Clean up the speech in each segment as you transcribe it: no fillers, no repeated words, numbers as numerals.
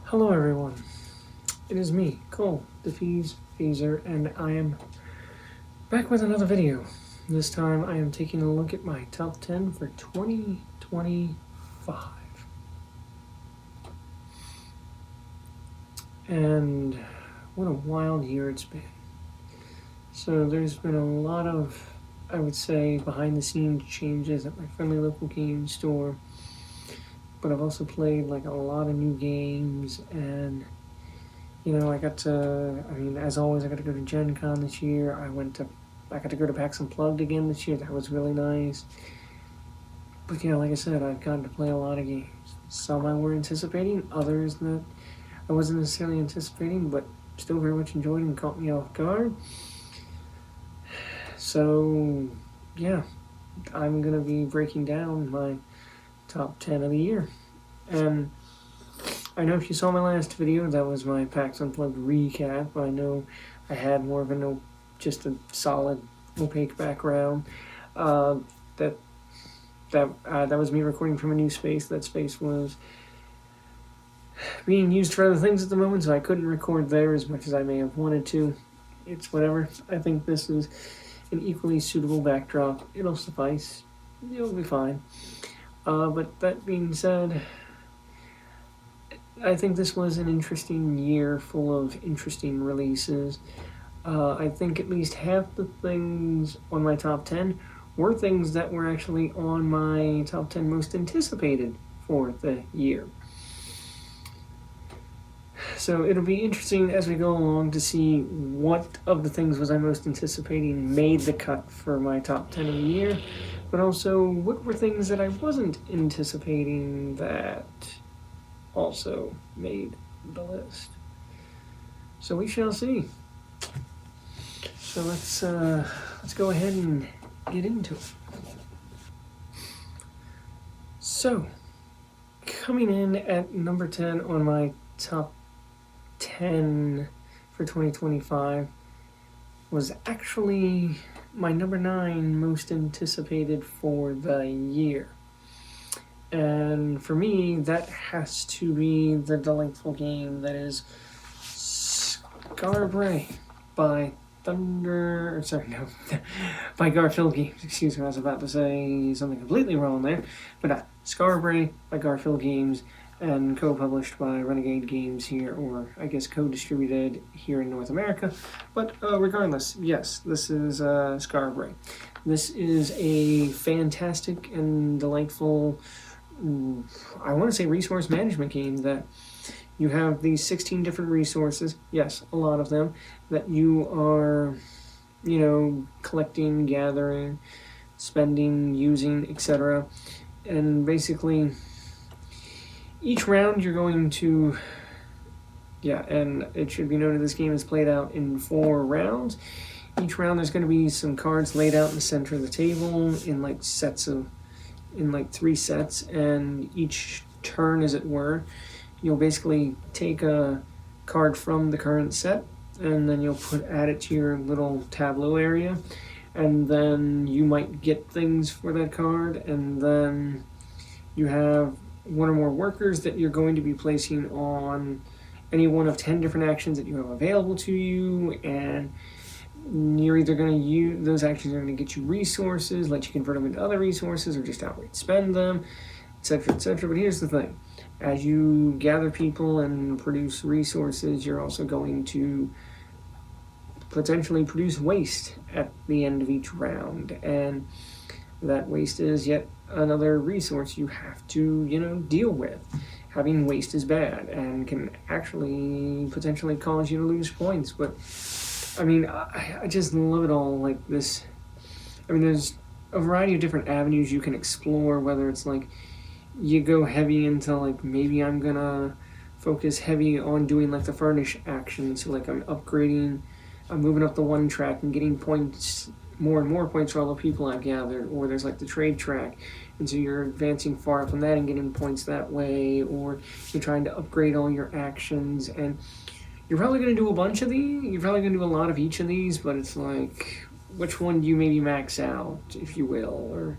Hello everyone, it is me, Cole, the Phaser, and I am back with another video. This time I am taking a look at my top 10 for 2025. And what a wild year it's been. So there's been a lot of, I would say, behind the scenes changes at my friendly local game store. But I've also played like a lot of new games, and as always, I got to go to Gen Con this year. I got to go to PAX Unplugged again this year. That was really nice. But yeah, like I said, I've gotten to play a lot of games. Some I were anticipating, others that I wasn't necessarily anticipating, but still very much enjoyed and caught me off guard. So yeah, I'm gonna be breaking down my top 10 of the year. And I know if you saw my last video, that was my PAX Unplugged recap. I know I had more of just a solid opaque background. That was me recording from a new space. That space was being used for other things at the moment, so I couldn't record there as much as I may have wanted to. It's whatever. I think this is an equally suitable backdrop. It'll suffice. It'll be fine. But that being said, I think this was an interesting year full of interesting releases. I think at least half the things on my top 10 were things that were actually on my top 10 most anticipated for the year. So it'll be interesting as we go along to see what of the things was I most anticipating made the cut for my top 10 of the year, but also what were things that I wasn't anticipating that also made the list. So we shall see. So let's go ahead and get into it. So, coming in at number 10 on my top 10 for 2025 was actually my number 9 most anticipated for the year. And for me, that has to be the delightful game that is Scarbray by by Garphill Games. Excuse me, I was about to say something completely wrong there. But Scarbray by Garphill Games, and co-published by Renegade Games here, or I guess co-distributed here in North America. But regardless, yes, this is Scarbray. This is a fantastic and delightful, I want to say, resource management game that you have these 16 different resources, yes, a lot of them, that you are, collecting, gathering, spending, using, etc. And basically, each round you're going to, and it should be noted this game is played out in 4 rounds. Each round there's going to be some cards laid out in the center of the table in 3 sets, and each turn, as it were, you'll basically take a card from the current set, and then you'll add it to your little tableau area, and then you might get things for that card, and then you have 1 or more workers that you're going to be placing on any one of 10 different actions that you have available to you, and you're either going to use those actions are going to get you resources, let you convert them into other resources, or just outright spend them, etc., etc. But here's the thing. As you gather people and produce resources, you're also going to potentially produce waste at the end of each round, and that waste is yet another resource you have to, deal with. Having waste is bad and can actually potentially cause you to lose points, but I just love it all. Like this, there's a variety of different avenues you can explore, whether it's like you go heavy into maybe I'm gonna focus heavy on doing the furnish action, so I'm moving up the 1 track and getting points, more and more points for all the people I've gathered, or there's the trade track, and so you're advancing far up on that and getting points that way, or you're trying to upgrade all your actions, and you're probably going to do a bunch of these, you're probably going to do a lot of each of these, but it's which one do you maybe max out, if you will, or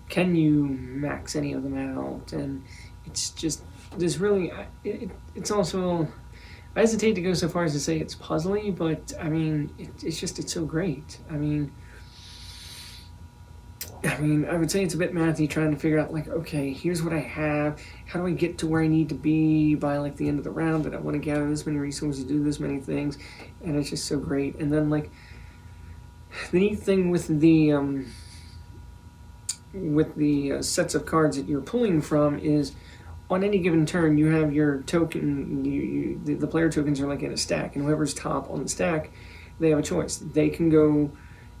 can you max any of them out? And it's just there's really it's also, I hesitate to go so far as to say it's puzzly, but I mean it's so great. I mean, I would say it's a bit mathy trying to figure out like, okay, here's what I have. How do I get to where I need to be by like the end of the round? That I want to gather this many resources, do this many things, and it's just so great. And then like the neat thing with the sets of cards that you're pulling from is on any given turn you have your token. The player tokens are like in a stack, and whoever's top on the stack, they have a choice. They can go.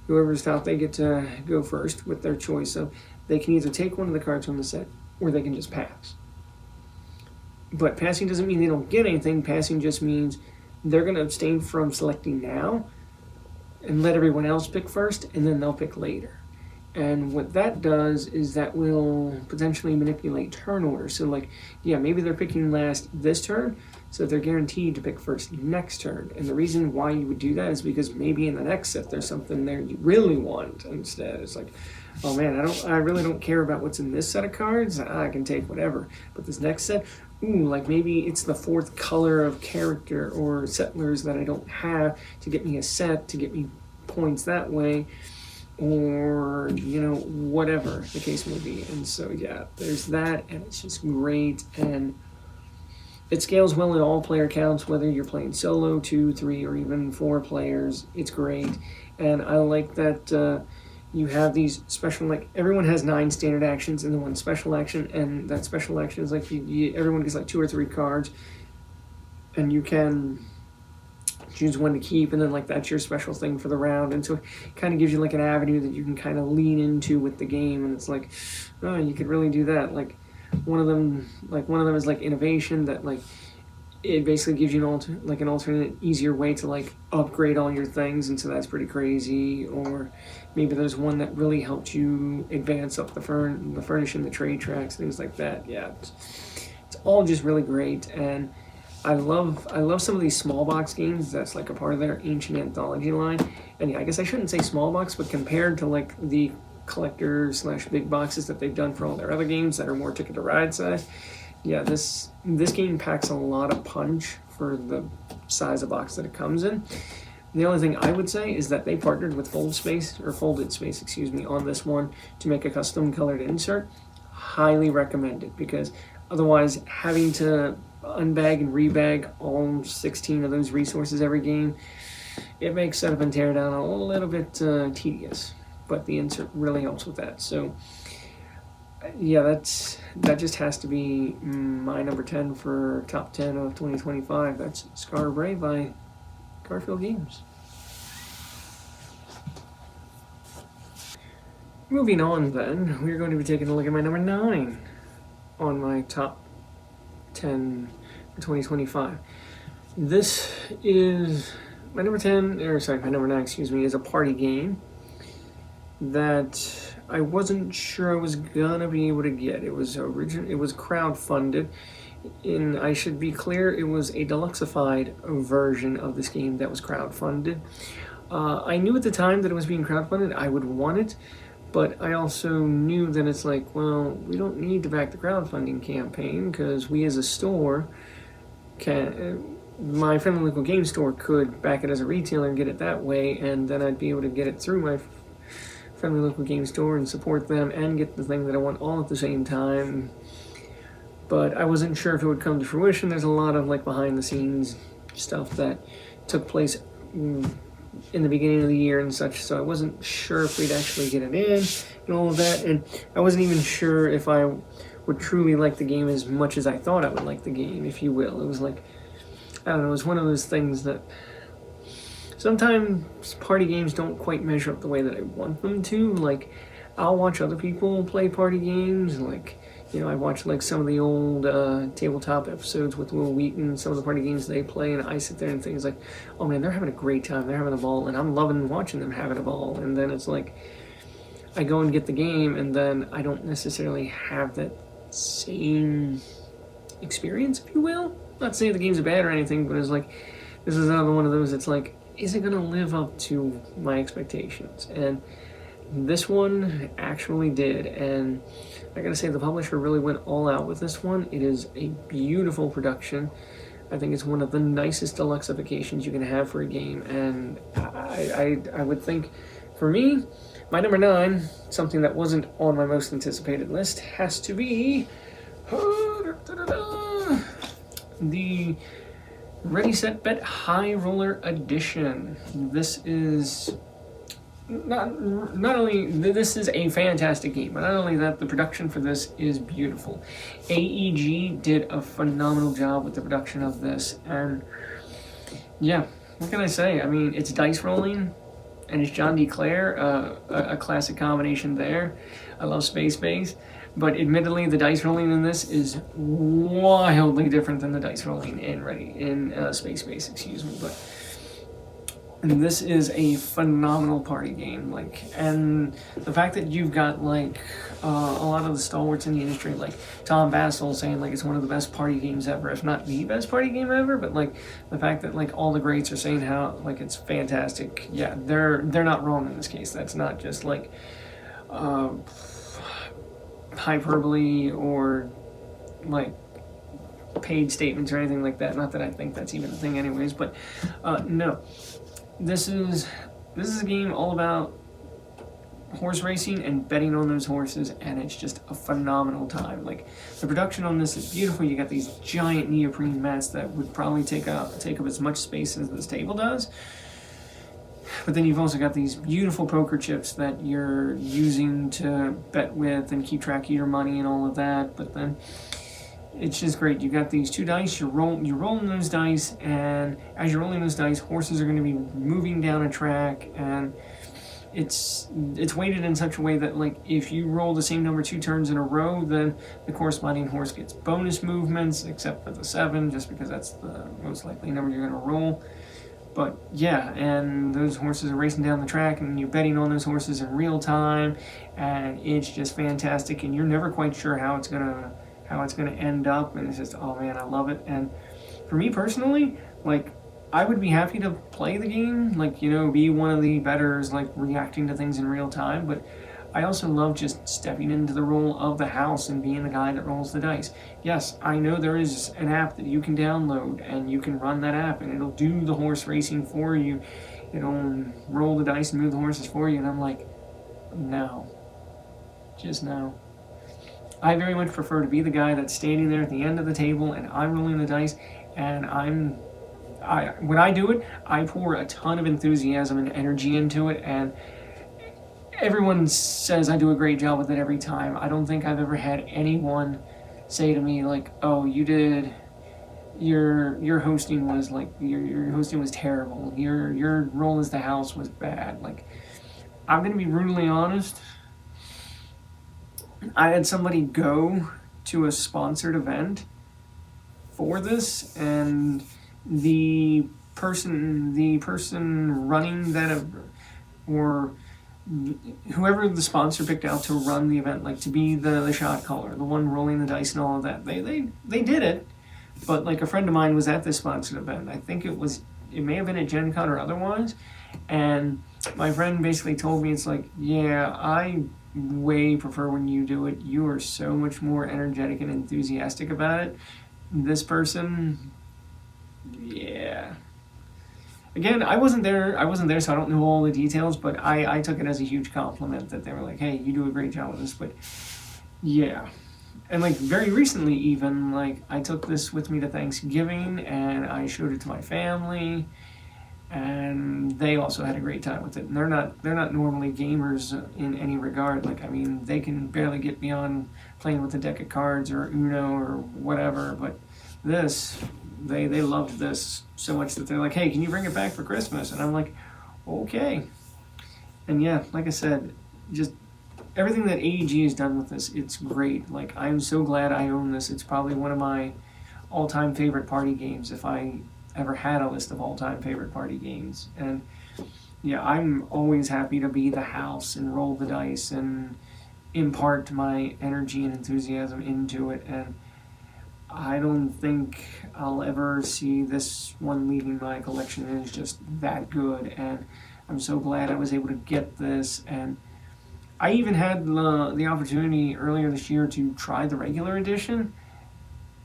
Whoever's top, they get to go first with their choice of they can either take one of the cards from the set or they can just pass. But passing doesn't mean they don't get anything. Passing just means they're going to abstain from selecting now and let everyone else pick first, and then they'll pick later. And what that does is that will potentially manipulate turn order. So like, yeah, maybe they're picking last this turn, so they're guaranteed to pick first next turn. And the reason why you would do that is because maybe in the next set there's something there you really want instead. It's like, oh man, I really don't care about what's in this set of cards. I can take whatever. But this next set, ooh, like maybe it's the fourth color of character or settlers that I don't have to get me a set, to get me points that way, or whatever the case may be. And so yeah, there's that, and it's just great, and it scales well in all player counts, whether you're playing solo, 2, 3, or even 4 players. It's great. And I like that you have these special, like everyone has 9 standard actions and then 1 special action, and that special action is like everyone gets like 2 or 3 cards, and you can choose one to keep, and then like that's your special thing for the round. And so it kind of gives you like an avenue that you can kind of lean into with the game, and it's like, oh, you could really do that. Like one of them is like innovation, that like it basically gives you an alternate easier way to like upgrade all your things, and so that's pretty crazy. Or maybe there's one that really helped you advance up the furnish and the trade tracks, things like that. Yeah, it's all just really great. And I love some of these small box games that's like a part of their Ancient Anthology line. And yeah, I guess I shouldn't say small box, but compared to like the collector / big boxes that they've done for all their other games that are more Ticket to Ride size, yeah, this game packs a lot of punch for the size of box that it comes in. The only thing I would say is that they partnered with Folded Space, on this one to make a custom colored insert. Highly recommend it, because otherwise having to unbag and rebag all 16 of those resources every game, it makes setup and tear down a little bit tedious, but the insert really helps with that. So yeah, that just has to be my number 10 for top 10 of 2025. That's Scar of Bray by Garphill Games. Moving on then, we're going to be taking a look at my number 9 on my top 10 for 2025. This is my number 9, is a party game that I wasn't sure I was gonna be able to get. It was crowdfunded. And I should be clear, it was a deluxeified version of this game that was crowdfunded. I knew at the time that it was being crowdfunded I would want it, but I also knew that it's like, well, we don't need to back the crowdfunding campaign, because we as a store my friendly local game store could back it as a retailer and get it that way, and then I'd be able to get it through my friendly local game store and support them and get the thing that I want all at the same time. But I wasn't sure if it would come to fruition. There's a lot of like behind the scenes stuff that took place in the beginning of the year and such, so I wasn't sure if we'd actually get it in and all of that, and I wasn't even sure if I would truly like the game as much as I thought I would like the game, if you will. It was like, I don't know, it was one of those things that sometimes party games don't quite measure up the way that I want them to. Like, I'll watch other people play party games, like, I watch like some of the old tabletop episodes with Will Wheaton, some of the party games they play, and I sit there and think like, oh man, they're having a great time, they're having a ball, and I'm loving watching them having a ball. And then it's like, I go and get the game, and then I don't necessarily have that same experience, if you will. Not saying the game's bad or anything, but it's like, this is another one of those, it's like, is it going to live up to my expectations? And this one actually did, and I gotta say the publisher really went all out with this one. It is a beautiful production. I think it's one of the nicest deluxeifications you can have for a game, and I would think, for me, my number 9, something that wasn't on my most anticipated list, has to be the Ready Set Bet High Roller Edition. This is not only this is a fantastic game, but not only that, the production for this is beautiful. AEG did a phenomenal job with the production of this, and yeah, what can I say? I mean, it's dice rolling, and it's John D. Clair, a classic combination there. I love Space Base, but admittedly, the dice rolling in this is wildly different than the dice rolling in Space Base. Excuse me, but. And this is a phenomenal party game, and the fact that you've got a lot of the stalwarts in the industry, like Tom Bassel, saying it's one of the best party games ever, if not the best party game ever. But the fact that all the greats are saying how it's fantastic. Yeah, they're not wrong in this case. That's not just hyperbole or paid statements or anything like that. Not that I think that's even a thing, anyways. But no. This is a game all about horse racing and betting on those horses, and it's just a phenomenal time. The production on this is beautiful. You got these giant neoprene mats that would probably take up as much space as this table does. But then you've also got these beautiful poker chips that you're using to bet with and keep track of your money and all of that. But then it's just great. You got these 2 dice, you're rolling those dice, and as you're rolling those dice, horses are going to be moving down a track, and it's weighted in such a way that if you roll the same number 2 turns in a row, then the corresponding horse gets bonus movements, except for the 7, just because that's the most likely number you're going to roll. But yeah, and those horses are racing down the track, and you're betting on those horses in real time, and it's just fantastic, and you're never quite sure how it's gonna end up, and it's just, oh man, I love it. And for me personally, I would be happy to play the game, be one of the bettors, reacting to things in real time, but I also love just stepping into the role of the house and being the guy that rolls the dice. Yes, I know there is an app that you can download, and you can run that app, and it'll do the horse racing for you. It'll roll the dice and move the horses for you, and I'm like, no. Just no. I very much prefer to be the guy that's standing there at the end of the table, and I'm rolling the dice, and when I do it, I pour a ton of enthusiasm and energy into it, and everyone says I do a great job with it every time. I don't think I've ever had anyone say to me oh, you did, your hosting was your hosting was terrible. Your role as the house was bad. I'm gonna be brutally honest. I had somebody go to a sponsored event for this, and the person running that, or whoever the sponsor picked out to run the event, to be the shot caller, the one rolling the dice and all of that, they did it. But a friend of mine was at this sponsored event. I think it may have been at Gen Con or otherwise, and my friend basically told me, it's yeah, I way prefer when you do it. You are so much more energetic and enthusiastic about it. This person, yeah. Again, I wasn't there, so I don't know all the details, but I took it as a huge compliment that they were hey, you do a great job with this. But yeah. And very recently even, I took this with me to Thanksgiving, and I showed it to my family, and they also had a great time with it. And they're not normally gamers in any regard. They can barely get beyond playing with a deck of cards or Uno or whatever, but this, they loved this so much that they're hey, can you bring it back for Christmas? And I'm okay. And yeah, like I said, just everything that AEG has done with this, it's great. I'm so glad I own this. It's probably one of my all-time favorite party games, if I ever had a list of all-time favorite party games. And yeah, I'm always happy to be the house and roll the dice and impart my energy and enthusiasm into it. And I don't think I'll ever see this one leaving my collection. It is just that good, and I'm so glad I was able to get this. And I even had the opportunity earlier this year to try the regular edition,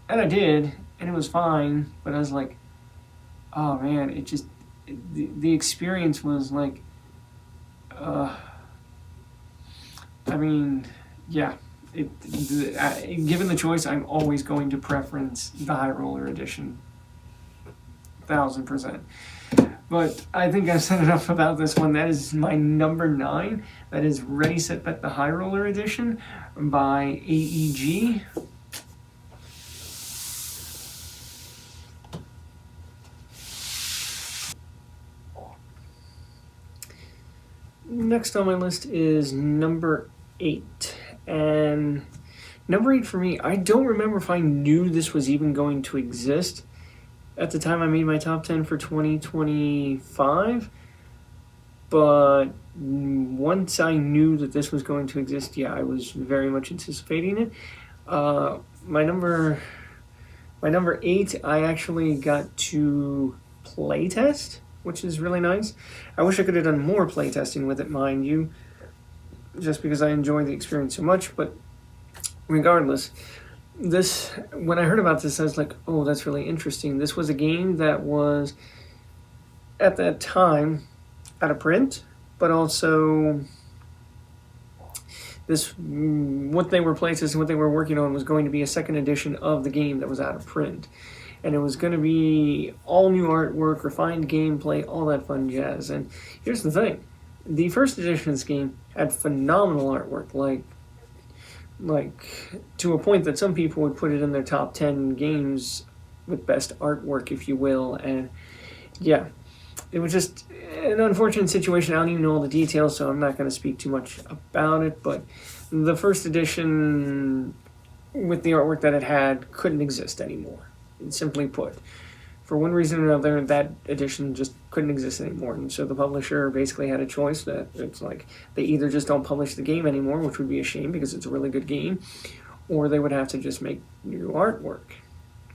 and I did, and it was fine. But I was like, oh man, the experience was like, I mean, yeah. Given the choice, I'm always going to preference the High Roller Edition, 1000%. But I think I've said enough about this one. That is my number 9. That is Ready Set Bet the High Roller Edition by AEG. Next on my list is number 8. And number 8 for me, I don't remember if I knew this was even going to exist at the time I made my top 10 for 2025. But once I knew that this was going to exist, yeah, I was very much anticipating it. My number 8, I actually got to playtest, which is really nice. I wish I could have done more playtesting with it, mind you, just because I enjoyed the experience so much. But regardless, when I heard about this, I was like, oh, that's really interesting. This was a game that was, at that time, out of print, but also what they were playtesting, what they were working on was going to be a second edition of the game that was out of print. And it was going to be all new artwork, refined gameplay, all that fun jazz. And here's the thing. The first edition of this game had phenomenal artwork, like to a point that some people would put it in their top 10 games with best artwork, if you will. And yeah, it was just an unfortunate situation. I don't even know all the details, so I'm not going to speak too much about it. But the first edition, with the artwork that it had, couldn't exist anymore. Simply put, for one reason or another, that edition just couldn't exist anymore. And so the publisher basically had a choice that it's like they either just don't publish the game anymore, which would be a shame because it's a really good game, or they would have to just make new artwork.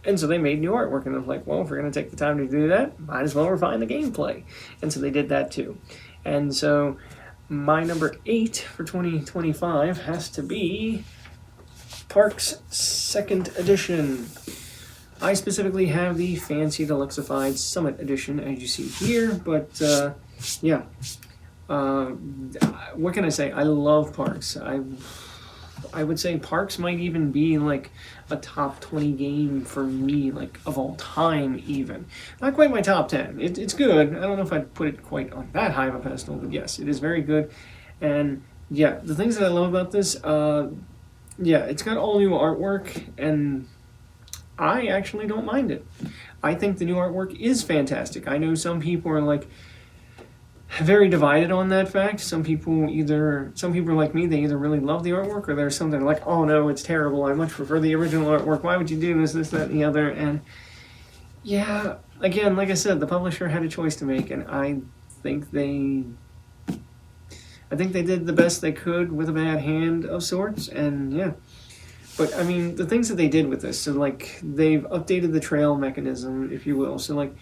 And so they made new artwork, and I was like, well, if we're going to take the time to do that, might as well refine the gameplay. And so they did that too. And so my number 8 for 2025 has to be Parks 2nd Edition. I specifically have the fancy deluxeified Summit Edition, as you see here, but yeah. What can I say? I love Parks. I would say Parks might even be like a top 20 game for me, like of all time even. Not quite my top 10. It's good. I don't know if I'd put it quite on that high of a pedestal, but yes, it is very good. And yeah, the things that I love about this, yeah, it's got all new artwork, and I actually don't mind it. I think the new artwork is fantastic. I know some people are like very divided on that fact. Some people are like me, they either really love the artwork, or there's some that are like, oh no, it's terrible. I much prefer the original artwork. Why would you do this, that, and the other? And yeah, again, like I said, the publisher had a choice to make, and I think they did the best they could with a bad hand of sorts, and yeah. But, I mean, the things that they did with this, so, like, they've updated the trail mechanism, if you will. So, like,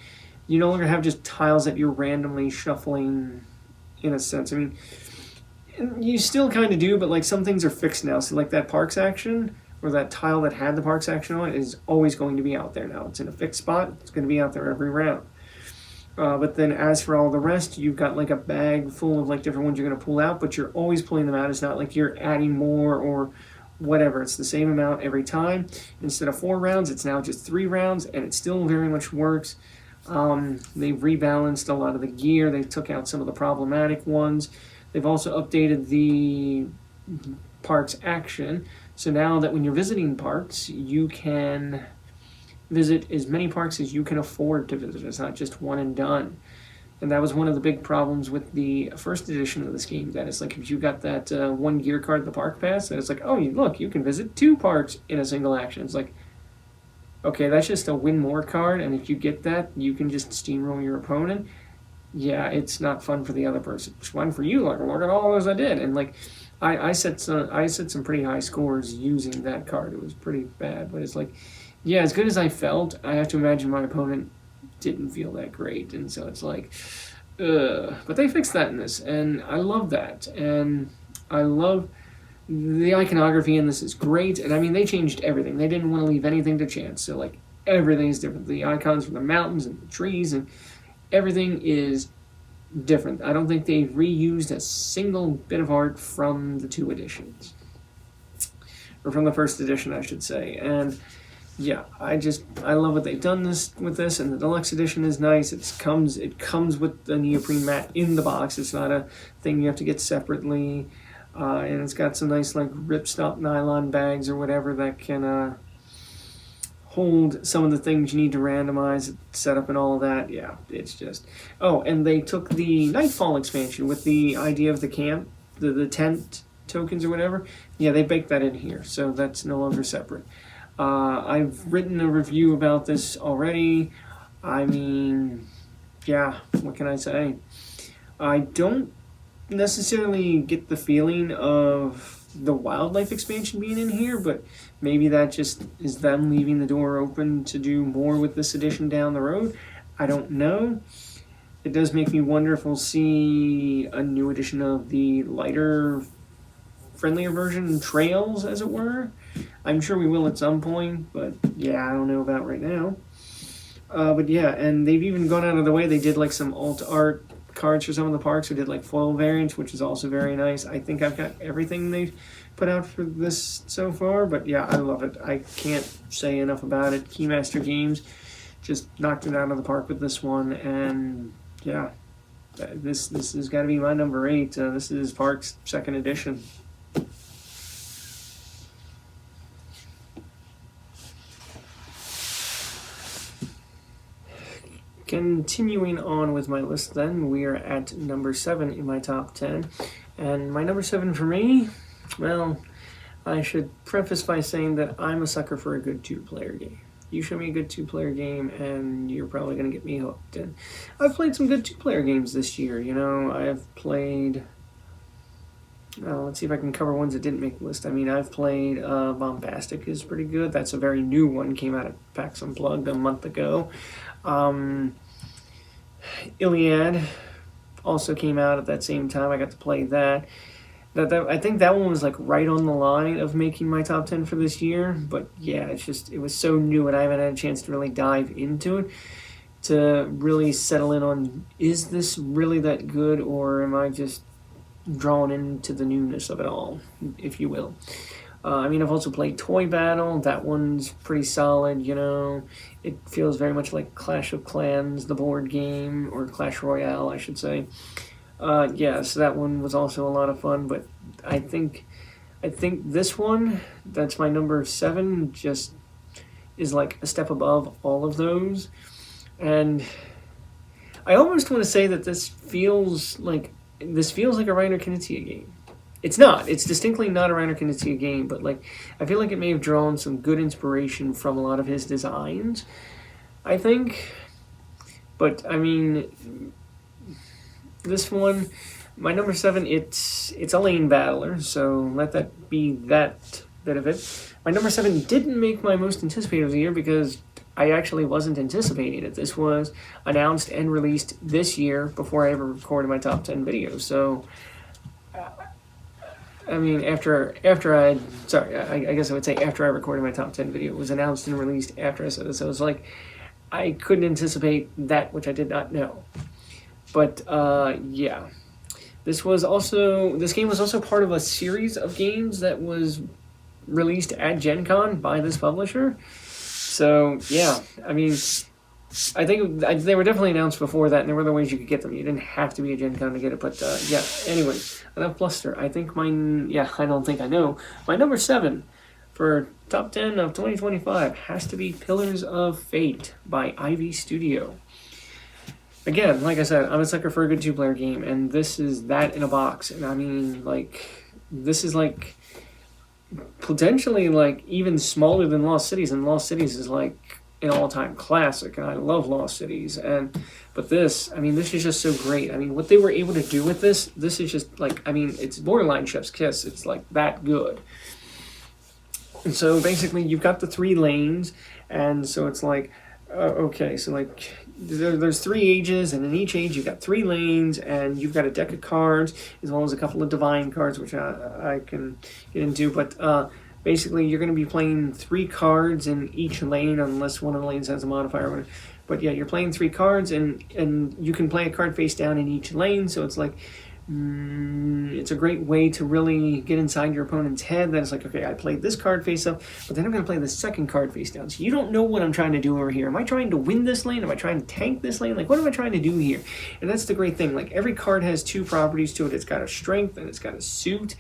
you no longer have just tiles that you're randomly shuffling, in a sense. I mean, you still kind of do, but, like, some things are fixed now. So, like, that Parks action, or that tile that had the Parks action on it, is always going to be out there now. It's in a fixed spot. It's going to be out there every round. But then as for all the rest, you've got, like, a bag full of, like, different ones you're going to pull out, but you're always pulling them out. It's not like you're adding more or whatever. It's the same amount every time. Instead of 4 rounds, it's now just 3 rounds, and it still very much works. They've rebalanced a lot of the gear. They took out some of the problematic ones. They've also updated the Parks action. So now that when you're visiting parks, you can visit as many parks as you can afford to visit. It's not just one and done. And that was one of the big problems with the first edition of this game. That is like if you got that one gear card, the Park Pass, and it's like, oh, look, you can visit 2 parks in a single action. It's like, okay, that's just a win more card, and if you get that, you can just steamroll your opponent. Yeah, it's not fun for the other person. It's fun for you. Like, look at all those I did, and like, I set some pretty high scores using that card. It was pretty bad, but it's like, yeah, as good as I felt, I have to imagine my opponent didn't feel that great, and so it's like, but they fixed that in this, and I love that. And I love the iconography in this is great, and I mean they changed everything. They didn't want to leave anything to chance, so like everything is different. The icons for the mountains and the trees and everything is different. I don't think they've reused a single bit of art from the 2 editions, or from the first edition, I should say. And yeah, I love what they've done with this, and the deluxe edition is nice. It comes with the neoprene mat in the box. It's not a thing you have to get separately, and it's got some nice like ripstop nylon bags or whatever that can hold some of the things you need to randomize, set up, and all of that. Yeah, it's just... Oh, and they took the Nightfall expansion with the idea of the camp, the tent tokens or whatever. Yeah, they baked that in here, so that's no longer separate. I've written a review about this already. I mean, yeah, what can I say? I don't necessarily get the feeling of the wildlife expansion being in here, but maybe that just is them leaving the door open to do more with this edition down the road. I don't know. It does make me wonder if we'll see a new edition of the lighter, friendlier version, Trails, as it were. I'm sure we will at some point, but yeah, I don't know about right now. But yeah, and they've even gone out of the way. They did like some alt art cards for some of the parks. We did like foil variants, which is also very nice. I think I've got everything they've put out for this so far, but yeah, I love it. I can't say enough about it. Keymaster Games just knocked it out of the park with this one, and yeah, this has got to be my number 8. This is Parks 2nd edition. Continuing on with my list then, we are at number 7 in my top 10. And my number 7 for me, well, I should preface by saying that I'm a sucker for a good 2-player game. You show me a good 2-player game and you're probably going to get me hooked. And I've played some good 2-player games this year, you know. I've played... let's see if I can cover ones that didn't make the list. I mean, I've played Bombastic is pretty good. That's a very new one. Came out at PAX Unplugged a month ago. Iliad also came out at that same time. I got to play that. I think that one was like right on the line of making my top 10 for this year. But yeah, it was so new and I haven't had a chance to really dive into it to really settle in on, is this really that good, or am I just drawn into the newness of it all, if you will. I mean, I've also played Toy Battle. That one's pretty solid, you know. It feels very much like Clash of Clans, the board game, or Clash Royale, I should say. Yeah, so that one was also a lot of fun, but I think this one, that's my number 7, just is like a step above all of those. And I almost want to say that this feels like a Reiner Knizia game. It's not. It's distinctly not a Reiner Knizia game, but like I feel like it may have drawn some good inspiration from a lot of his designs, I think. But I mean, this one, my number 7, it's a lane battler, so let that be that bit of it. My number 7 didn't make my most anticipated of the year because I actually wasn't anticipating it. This was announced and released this year before I ever recorded my top 10 videos. So, I mean, I guess I would say after I recorded my top 10 video, it was announced and released after I said this. So it was like, I couldn't anticipate that which I did not know. But, yeah. This game was also part of a series of games that was released at Gen Con by this publisher. So, yeah, I mean, I think they were definitely announced before that, and there were other ways you could get them. You didn't have to be a Gen Con to get it, but, yeah, anyways, enough bluster. I think I don't think I know. My number 7 for top 10 of 2025 has to be Pillars of Fate by Ivy Studio. Again, like I said, I'm a sucker for a good 2-player game, and this is that in a box. And I mean, like, this is like potentially like even smaller than Lost Cities, and Lost Cities is like an all-time classic, and I love Lost Cities. But this is just so great. I mean, what they were able to do with this is just like, I mean, it's borderline Chef's Kiss. It's like that good. And so basically, you've got the 3 lanes, and so it's like Okay, so like there's 3 ages, and in each age you've got 3 lanes, and you've got a deck of cards as well as a couple of divine cards, which I can get into. But basically, you're going to be playing 3 cards in each lane, unless one of the lanes has a modifier. But yeah, you're playing 3 cards, and you can play a card face down in each lane. So it's like it's a great way to really get inside your opponent's head. That it's like, okay, I played this card face up, but then I'm going to play the second card face down. So you don't know what I'm trying to do over here. Am I trying to win this lane? Am I trying to tank this lane? Like, what am I trying to do here? And that's the great thing. Like, every card has 2 properties to it. It's got a strength and it's got a suit.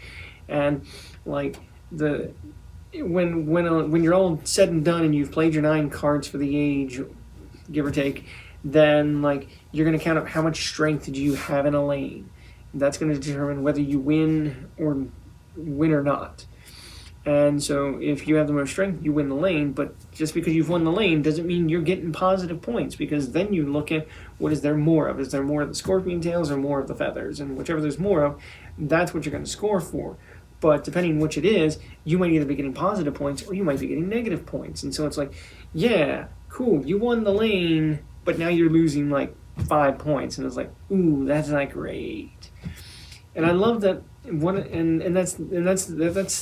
And like when you're all said and done and you've played your 9 cards for the age, give or take, then like you're going to count up how much strength do you have in a lane. That's going to determine whether you win or not. And so if you have the most strength, you win the lane. But just because you've won the lane doesn't mean you're getting positive points, because then you look at what is there more of. Is there more of the scorpion tails or more of the feathers? And whichever there's more of, that's what you're going to score for. But depending on which it is, you might either be getting positive points or you might be getting negative points. And so it's like, yeah, cool, you won the lane, but now you're losing like 5 points. And it's like, ooh, that's not great. And I love that that's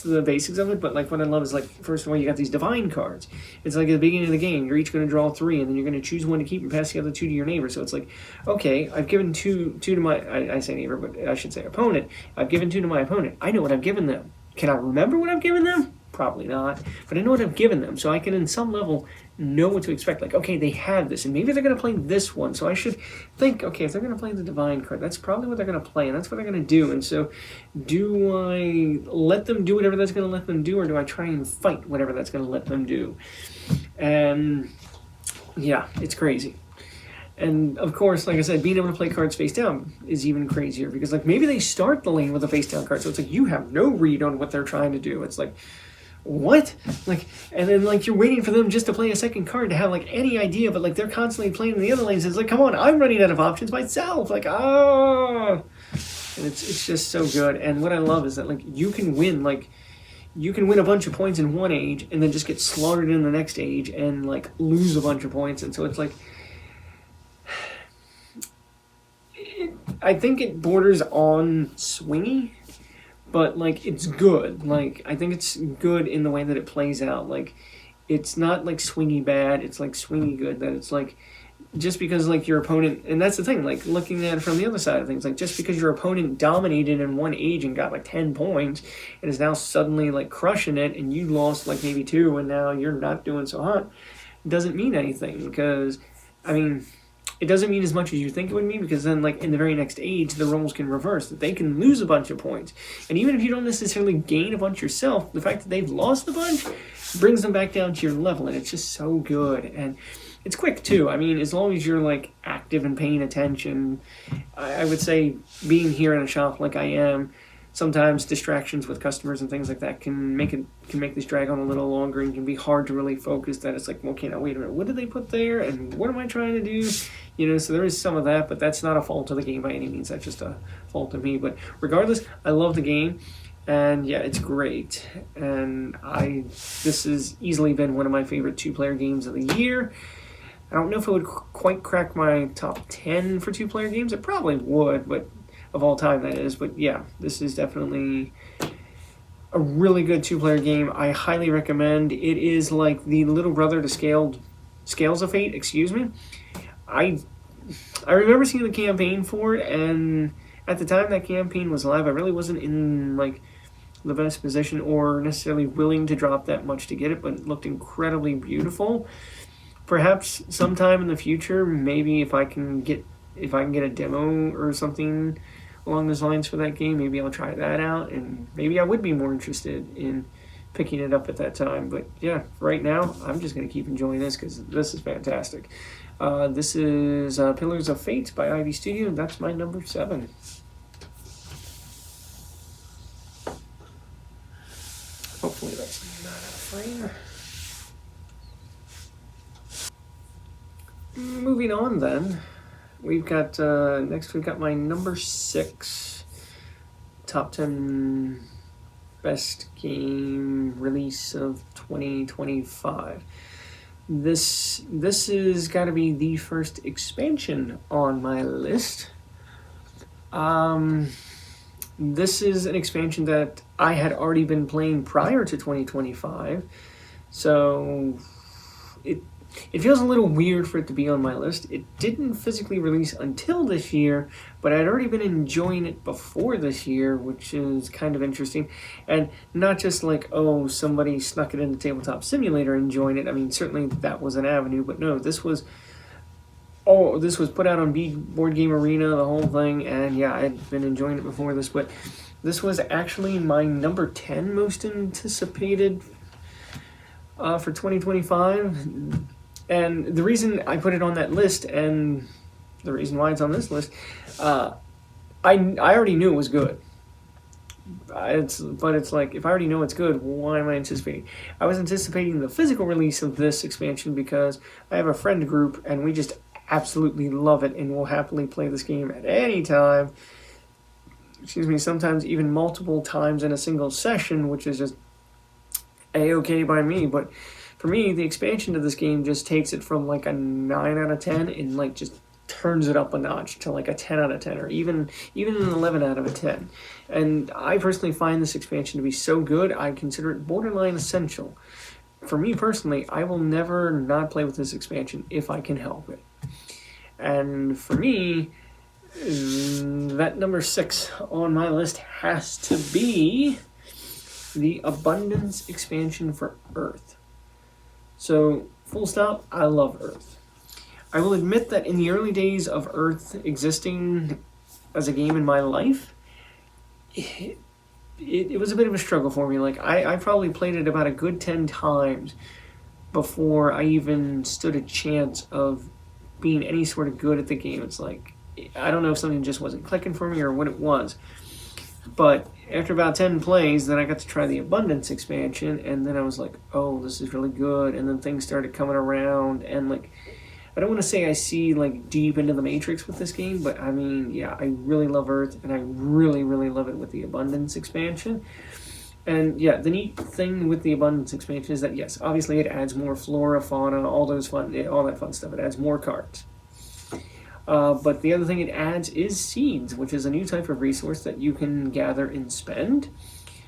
the basics of it. But like what I love is, like, first of all, you got these divine cards. It's like at the beginning of the game, you're each going to draw 3, and then you're going to choose one to keep and pass the other 2 to your neighbor. So it's like, okay, I've given two to my I say neighbor, but I should say opponent. I've given 2 to my opponent. I know what I've given them. Can I remember what I've given them? Probably not, but I know what I've given them, so I can, in some level, know what to expect. Like, okay, they have this, and maybe they're going to play this one, so I should think, okay, if they're going to play the divine card, that's probably what they're going to play, and that's what they're going to do. And so do I let them do whatever that's going to let them do, or do I try and fight whatever that's going to let them do? And yeah, it's crazy. And of course, like I said, being able to play cards face down is even crazier, because like maybe they start the lane with a face down card, so it's like you have no read on what they're trying to do. It's like, what? Like, and then like you're waiting for them just to play a second card to have like any idea, but like they're constantly playing in the other lanes. It's like, come on, I'm running out of options myself. Like, and it's just so good. And what I love is that like you can win a bunch of points in one age and then just get slaughtered in the next age and like lose a bunch of points. And so it's like, I think it borders on swingy, but like it's good. Like, I think it's good in the way that it plays out. Like, it's not like swingy bad, it's like swingy good. That it's like, just because like your opponent, and that's the thing, like looking at it from the other side of things, like just because your opponent dominated in one age and got like 10 points and is now suddenly like crushing it, and you lost like maybe 2 and now you're not doing so hot, doesn't mean anything. Because I mean, it doesn't mean as much as you think it would mean, because then like in the very next age the roles can reverse, that they can lose a bunch of points, and even if you don't necessarily gain a bunch yourself, the fact that they've lost a bunch brings them back down to your level, and it's just so good. And it's quick too. I mean, as long as you're like active and paying attention. I would say being here in a shop like I am, sometimes distractions with customers and things like that can make this drag on a little longer, and can be hard to really focus. That it's like, okay, now wait a minute, what did they put there, and what am I trying to do? You know, so there is some of that, but that's not a fault of the game by any means. That's just a fault of me. But regardless, I love the game, and yeah, it's great. And this has easily been one of my favorite 2-player games of the year. I don't know if it would quite crack my top 10 for 2-player games. It probably would, but of all time, that is. But yeah, this is definitely a really good 2-player game. I highly recommend. It is like the little brother to Scales of Fate, excuse me. I remember seeing the campaign for it, and at the time that campaign was live, I really wasn't in like the best position or necessarily willing to drop that much to get it, but it looked incredibly beautiful. Perhaps sometime in the future, maybe if I can get a demo or something along those lines for that game, maybe I'll try that out, and maybe I would be more interested in picking it up at that time. But yeah, right now I'm just going to keep enjoying this because this is fantastic. This is Pillars of Fate by Ivy Studio. That's my number 7. Hopefully that's not out of frame. Moving on then, we've got my number 6 top 10 best game release of 2025. this is got to be the first expansion on my list. This is an expansion that I had already been playing prior to 2025, so it feels a little weird for it to be on my list. It didn't physically release until this year, but I'd already been enjoying it before this year, which is kind of interesting. And not just like, oh, somebody snuck it into Tabletop Simulator and enjoying it. I mean, certainly that was an avenue, but no, this was put out on Board Game Arena, the whole thing, and yeah, I'd been enjoying it before this, but this was actually my number 10 most anticipated for 2025. And the reason I put it on that list, and the reason why it's on this list, I already knew it was good. But it's like, if I already know it's good, why am I anticipating? I was anticipating the physical release of this expansion because I have a friend group, and we just absolutely love it and will happily play this game at any time. Sometimes even multiple times in a single session, which is just a-okay by me, but for me, the expansion to this game just takes it from like a 9 out of 10 and like just turns it up a notch to like a 10 out of 10 or even an 11 out of a 10. And I personally find this expansion to be so good, I consider it borderline essential. For me personally, I will never not play with this expansion if I can help it. And for me, that number 6 on my list has to be the Abundance expansion for Earth. So, full stop, I love Earth. I will admit that in the early days of Earth existing as a game in my life, it was a bit of a struggle for me. Like, I probably played it about a good 10 times before I even stood a chance of being any sort of good at the game. It's like, I don't know if something just wasn't clicking for me or what it was. But after about 10 plays, then I got to try the Abundance expansion, and then I was like, oh, this is really good. And then things started coming around, and like, I don't want to say I see like deep into the Matrix with this game, but I mean, yeah, I really love Earth, and I really, really love it with the Abundance expansion. And yeah, the neat thing with the Abundance expansion is that, yes, obviously it adds more flora, fauna, all that fun stuff. It adds more cards. But the other thing it adds is seeds, which is a new type of resource that you can gather and spend.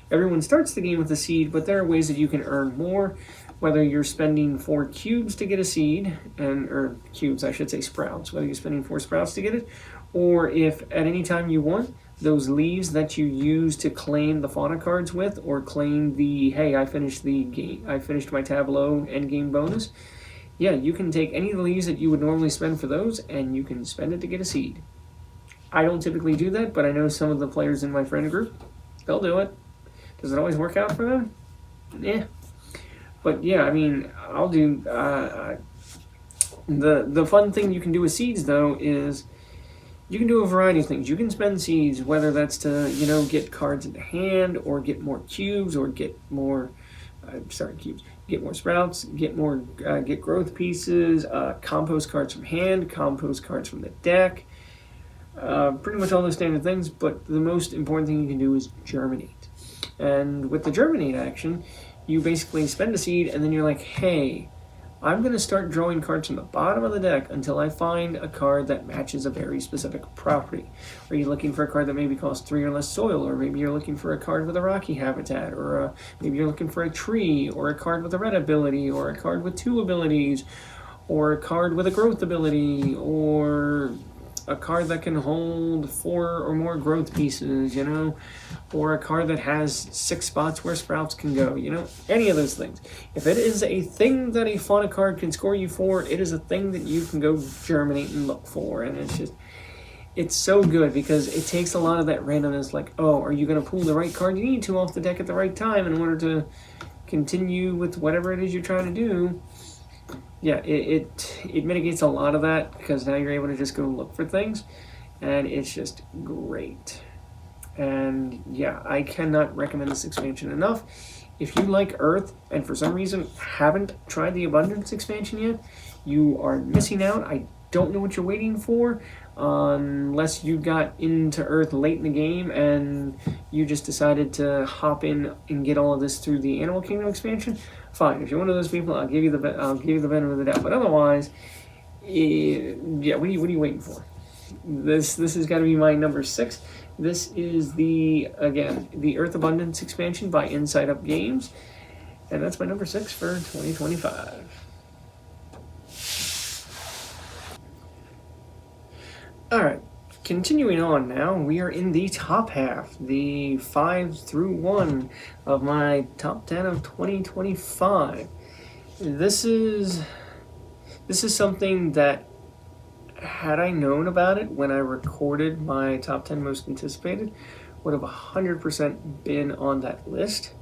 Everyone starts the game with a seed, but there are ways that you can earn more, whether you're spending 4 cubes to get a seed, or cubes, I should say sprouts, whether you're spending 4 sprouts to get it, or if at any time you want, those leaves that you use to claim the fauna cards with, or claim the, hey, I finished my tableau endgame bonus, yeah, you can take any of the leaves that you would normally spend for those, and you can spend it to get a seed. I don't typically do that, but I know some of the players in my friend group, they'll do it. Does it always work out for them? Yeah. But yeah, I mean, I'll do... the fun thing you can do with seeds, though, is you can do a variety of things. You can spend seeds, whether that's to, get cards into hand, or get more cubes, or get more... cubes. Get more sprouts, get growth pieces, compost cards from hand, compost cards from the deck, pretty much all those standard things, but the most important thing you can do is germinate. And with the germinate action, you basically spend a seed, and then you're like, hey, I'm going to start drawing cards from the bottom of the deck until I find a card that matches a very specific property. Are you looking for a card that maybe costs 3 or less soil, or maybe you're looking for a card with a rocky habitat, or maybe you're looking for a tree, or a card with a red ability, or a card with 2 abilities, or a card with a growth ability, or a card that can hold 4 or more growth pieces, or a card that has 6 spots where sprouts can go, any of those things. If it is a thing that a fauna card can score you for, it is a thing that you can go germinate and look for, and it's so good because it takes a lot of that randomness, like, oh, are you going to pull the right card you need to off the deck at the right time in order to continue with whatever it is you're trying to do? Yeah, it mitigates a lot of that because now you're able to just go look for things, and it's just great. And yeah, I cannot recommend this expansion enough. If you like Earth and for some reason haven't tried the Abundance expansion yet, you are missing out. I don't know what you're waiting for, unless you got into Earth late in the game and you just decided to hop in and get all of this through the Animal Kingdom expansion. fine. If you're one of those people, I'll give you the benefit of the doubt. But otherwise, yeah, what are you waiting for? This has got to be my number 6. This is the Earth Abundance expansion by Inside Up Games, and that's my number 6 for 2025. All right, continuing on now, we are in the top half, the 5 through 1 of my top 10 of 2025. This is something that, had I known about it when I recorded my top 10 most anticipated, would have 100% been on that list.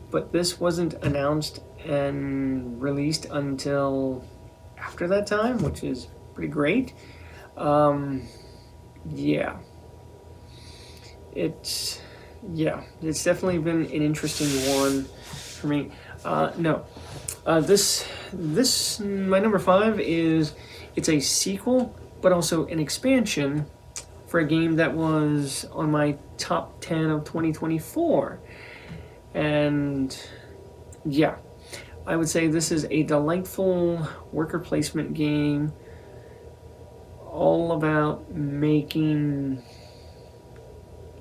But this wasn't announced and released until after that time, which is pretty great. Yeah. It's definitely been an interesting one for me. This my number 5 is, it's a sequel, but also an expansion for a game that was on my top 10 of 2024. And yeah, I would say this is a delightful worker placement game, all about making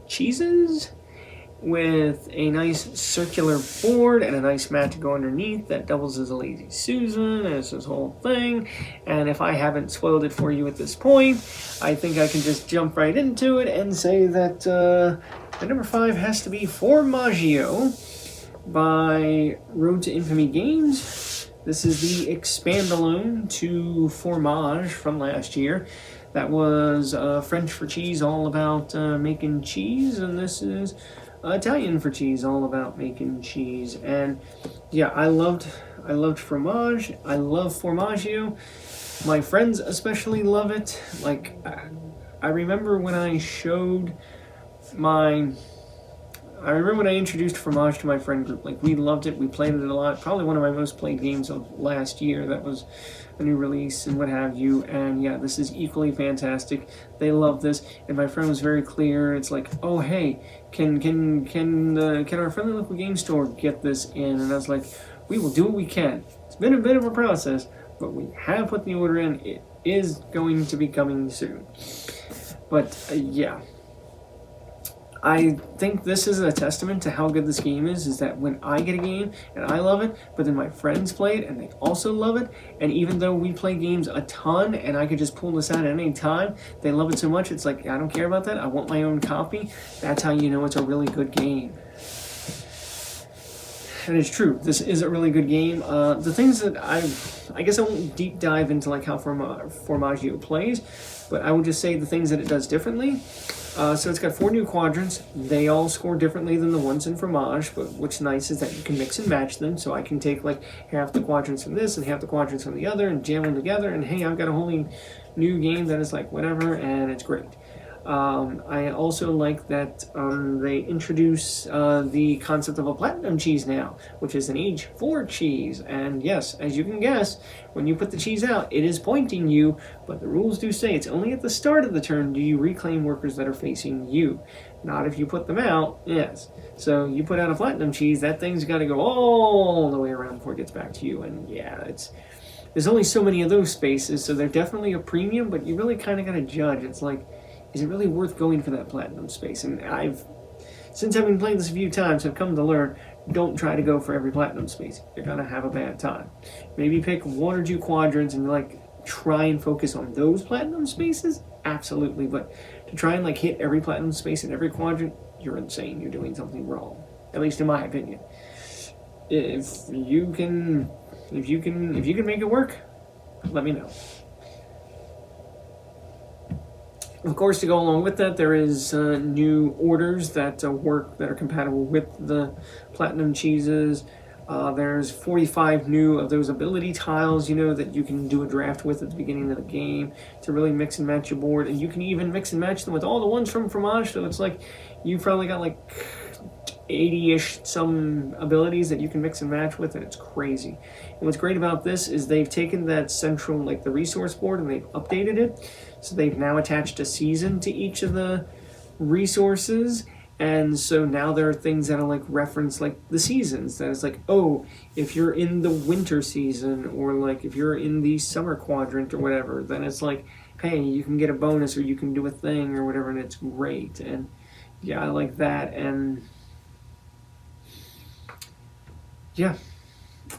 cheeses with a nice circular board and a nice mat to go underneath that doubles as a Lazy Susan, and it's this whole thing. And if I haven't spoiled it for you at this point, I think I can just jump right into it and say that my number 5 has to be Formaggio by Road to Infamy Games. This is the expandalone to Formage from last year. That was French for cheese, all about making cheese, and this is Italian for cheese, all about making cheese. And yeah, I loved Fromage. I love Formaggio. My friends especially love it. Like, I remember when I introduced Fromage to my friend group. Like, we loved it. We played it a lot. Probably one of my most played games of last year. That was a new release and what have you. And yeah, this is equally fantastic. They love this. And my friend was very clear. It's like, oh hey, can our friendly local game store get this in? And I was like, we will do what we can. It's been a bit of a process, but we have put the order in. It is going to be coming soon. But yeah. I think this is a testament to how good this game is that when I get a game and I love it, but then my friends play it and they also love it, and even though we play games a ton and I could just pull this out at any time, they love it so much, it's like, I don't care about that, I want my own copy. That's how you know it's a really good game. And it's true, this is a really good game. The things that I guess I won't deep dive into like how Formaggio plays, but I will just say the things that it does differently. So it's got 4 new quadrants. They all score differently than the ones in Fromage, but what's nice is that you can mix and match them. So I can take like half the quadrants from this and half the quadrants from the other and jam them together, and hey, I've got a wholly new game that is like whatever, and it's great. I also like that they introduce the concept of a platinum cheese now, which is an age 4 cheese. And yes, as you can guess, when you put the cheese out, it is pointing you, but the rules do say it's only at the start of the turn do you reclaim workers that are facing you. Not if you put them out, yes. So you put out a platinum cheese, that thing's got to go all the way around before it gets back to you. And yeah, there's only so many of those spaces, so they're definitely a premium, but you really kind of got to judge. It's like, is it really worth going for that platinum space? And since I've been playing this a few times, I've come to learn, don't try to go for every platinum space. You're going to have a bad time. Maybe pick 1 or 2 quadrants and like try and focus on those platinum spaces? Absolutely. But to try and like hit every platinum space in every quadrant, you're insane. You're doing something wrong. At least in my opinion. If you can make it work, let me know. Of course, to go along with that, there is new orders that are compatible with the platinum cheeses. There's 45 new of those ability tiles, that you can do a draft with at the beginning of the game to really mix and match your board. And you can even mix and match them with all the ones from Fromage, so it's like you've probably got like 80-ish some abilities that you can mix and match with, and it's crazy. And what's great about this is they've taken that central, like the resource board, and they've updated it. So they've now attached a season to each of the resources, And so now there are things that are like reference like the seasons. That is like, oh, if you're in the winter season, or like if you're in the summer quadrant or whatever, then it's like, hey, you can get a bonus or you can do a thing or whatever, and it's great. And yeah, I like that. And yeah,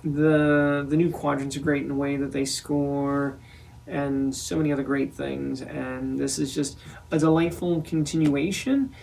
the new quadrants are great in the way that they score, and so many other great things. And this is just a delightful continuation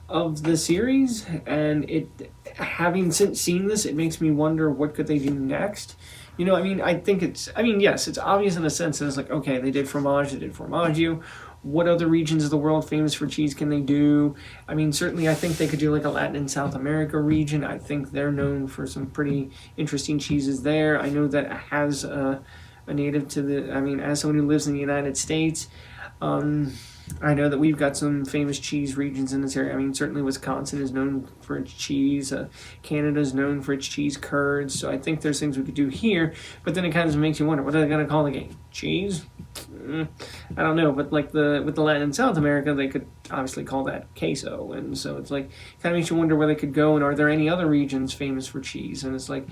of the series, and it, having since seen this, it makes me wonder what could they do next. You know, I mean, I think it's, I mean, yes, it's obvious in a sense that it's like, okay, they did fromage, they did formaggio. What other regions of the world famous for cheese can they do? I mean, certainly I think they could do like a Latin and South America region. I think they're known for some pretty interesting cheeses there. I know that as a native to the, I mean, as someone who lives in the United States, I know that we've got some famous cheese regions in this area. I mean, certainly Wisconsin is known for its cheese. Canada is known for its cheese curds. So I think there's things we could do here. But then it kind of makes you wonder, what are they going to call the game? Cheese? I don't know. But like with the Latin and South America, they could obviously call that queso. And so it's like, kind of makes you wonder where they could go. And are there any other regions famous for cheese? And it's like,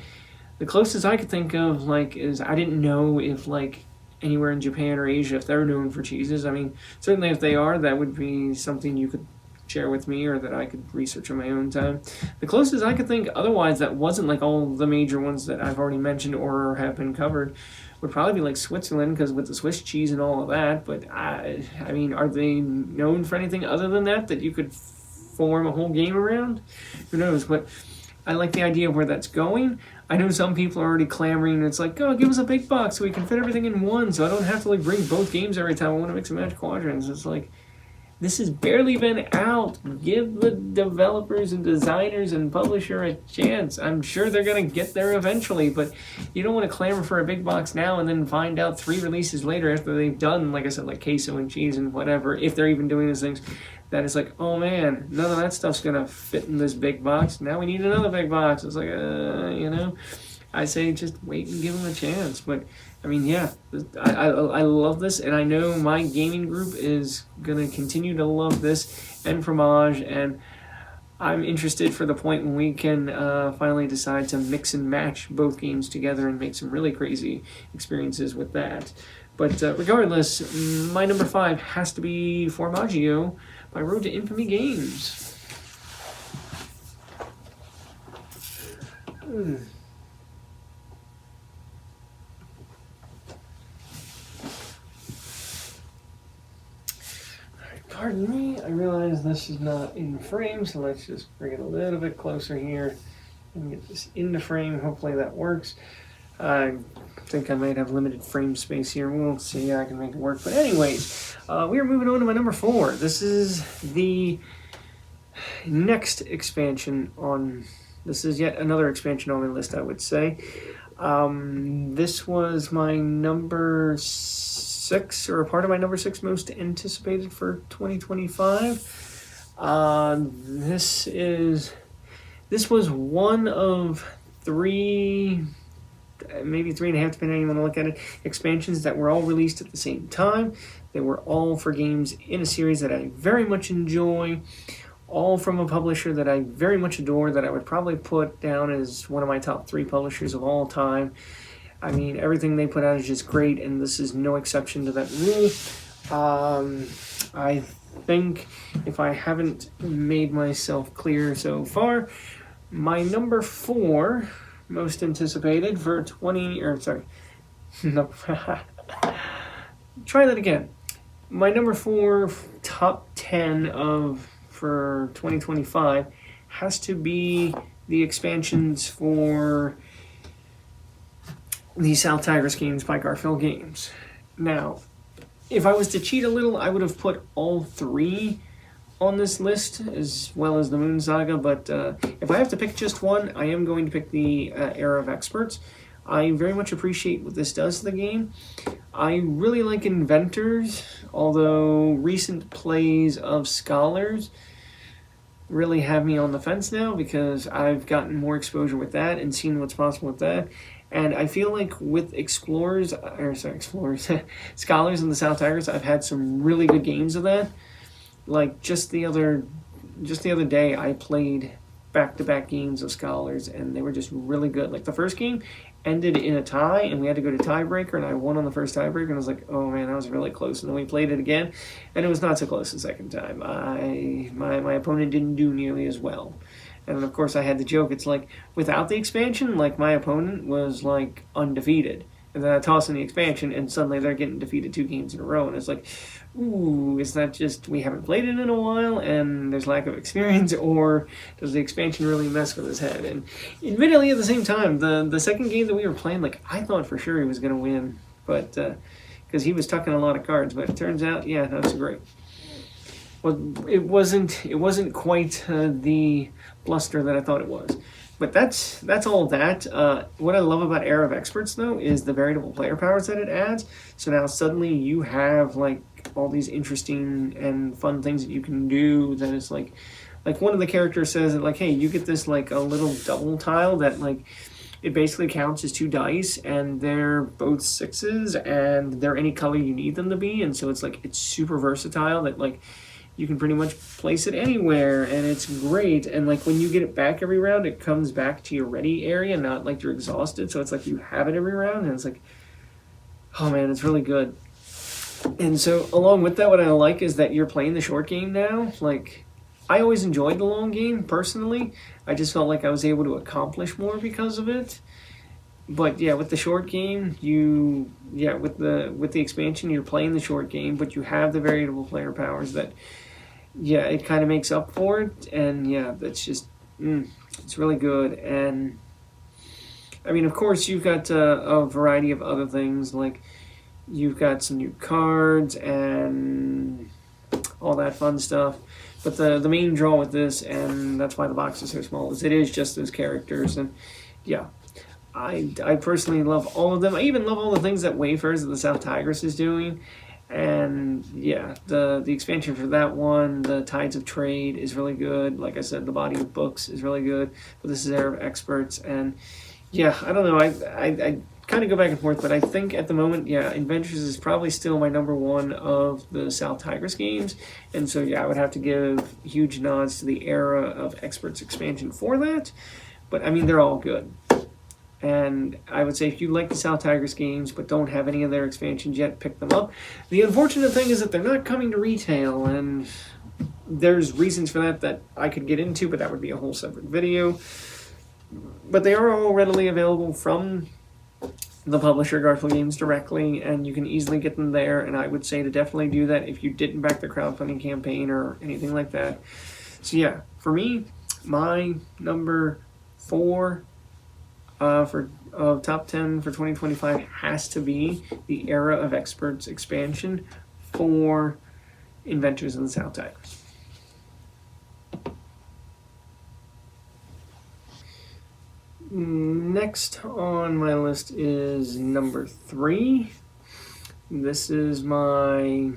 the closest I could think of, like, is I didn't know if, like, anywhere in Japan or Asia, if they're known for cheeses. I mean, certainly if they are, that would be something you could share with me, or that I could research on my own time. The closest I could think otherwise that wasn't like all the major ones that I've already mentioned or have been covered would probably be like Switzerland, because with the Swiss cheese and all of that. But I mean, are they known for anything other than that you could form a whole game around? Who knows? But I like the idea of where that's going. I know some people are already clamoring. It's like, oh, give us a big box so we can fit everything in one, so I don't have to like bring both games every time I want to mix and match quadrants. It's like, this has barely been out. Give the developers and designers and publisher a chance. I'm sure they're going to get there eventually, but you don't want to clamor for a big box now and then find out 3 releases later after they've done, like I said, like queso and cheese and whatever, if they're even doing those things, that it's like, oh man, none of that stuff's going to fit in this big box. Now we need another big box. It's like, you know, I say just wait and give them a chance. But I mean, yeah, I love this, and I know my gaming group is going to continue to love this and fromage, and I'm interested for the point when we can finally decide to mix and match both games together and make some really crazy experiences with that. But regardless, my number 5 has to be Formaggio by Road to Infamy Games. Pardon me, I realize this is not in frame, so let's just bring it a little bit closer here and get this into frame. Hopefully that works. I think I might have limited frame space here. We'll see. I can make it work. But anyways, we are moving on to my number 4. This is the next expansion on... This is yet another expansion on my list, I would say. This was my number 6, or a part of my number 6 most anticipated for 2025. This was one of 3, maybe 3.5, depending on how you want to look at it, expansions that were all released at the same time. They were all for games in a series that I very much enjoy, all from a publisher that I very much adore, that I would probably put down as one of my top 3 publishers of all time. I mean, everything they put out is just great, and this is no exception to that rule. I think, if I haven't made myself clear so far, my number 4 most anticipated for try that again. My number 4 top 10 for 2025 has to be the expansions for the South Tigris games by Garphill Games. Now, if I was to cheat a little, I would have put all 3 on this list, as well as the Moon Saga, but if I have to pick just one, I am going to pick the Era of Experts. I very much appreciate what this does to the game. I really like Inventors, although recent plays of Scholars really have me on the fence now, because I've gotten more exposure with that and seen what's possible with that. And I feel like with Scholars and the South Tigris, I've had some really good games of that. Like just the other just the other day I played back-to-back games of Scholars, and they were just really good. Like the first game ended in a tie, and we had to go to tiebreaker, and I won on the first tiebreaker, and I was like, oh man, that was really close. And then we played it again, and it was not so close the second time. My opponent didn't do nearly as well. And of course I had the joke, it's like, without the expansion, like my opponent was like undefeated. And then I toss in the expansion, and suddenly they're getting defeated 2 games in a row. And it's like, ooh, is that just we haven't played it in a while and there's lack of experience, or does the expansion really mess with his head? And admittedly, at the same time, the second game that we were playing, like, I thought for sure he was going to win, but because he was tucking a lot of cards. But it turns out, yeah, that's great. Well, it wasn't quite the bluster that I thought it was. But that's all that. What I love about Era of Experts, though, is the variable player powers that it adds. So now suddenly you have like all these interesting and fun things that you can do. That is like one of the characters says that, like, hey, you get this like a little double tile that like it basically counts as 2 dice, and they're both 6s, and they're any color you need them to be. And so it's like it's super versatile. That like you can pretty much place it anywhere, and it's great. And like when you get it back every round, it comes back to your ready area, not like you're exhausted. So it's like you have it every round, and it's like, oh man, it's really good. And so along with that, what I like is that you're playing the short game now. Like, I always enjoyed the long game personally. I just felt like I was able to accomplish more because of it. But yeah, with the short game, with the expansion, you're playing the short game, but you have the variable player powers that, yeah, it kind of makes up for it. And yeah, that's just, it's really good. And I mean, of course, you've got a variety of other things, like you've got some new cards and all that fun stuff. But the main draw with this, and that's why the box is so small, is it is just those characters. And yeah, I personally love all of them. I even love all the things that Wayfarers of the South Tigris is doing. And yeah, the expansion for that one, the Tides of Trade, is really good. Like I said, the Body of Books is really good. But this is Era of Experts. And yeah, I don't know. I kind of go back and forth, but I think at the moment, yeah, Adventures is probably still my #1 of the South Tigris games. And so yeah, I would have to give huge nods to the Era of Experts expansion for that. But I mean, they're all good. And I would say if you like the South Tigris games but don't have any of their expansions yet, pick them up. The unfortunate thing is that they're not coming to retail, and there's reasons for that I could get into, but that would be a whole separate video. But they are all readily available from the publisher, Garphill Games, directly, and you can easily get them there. And I would say to definitely do that if you didn't back the crowdfunding campaign or anything like that. So yeah, for me, my number 4 of top 10 for 2025 has to be the Era of Experts expansion for Adventures in the South Tigris. Next on my list is number 3. This is my...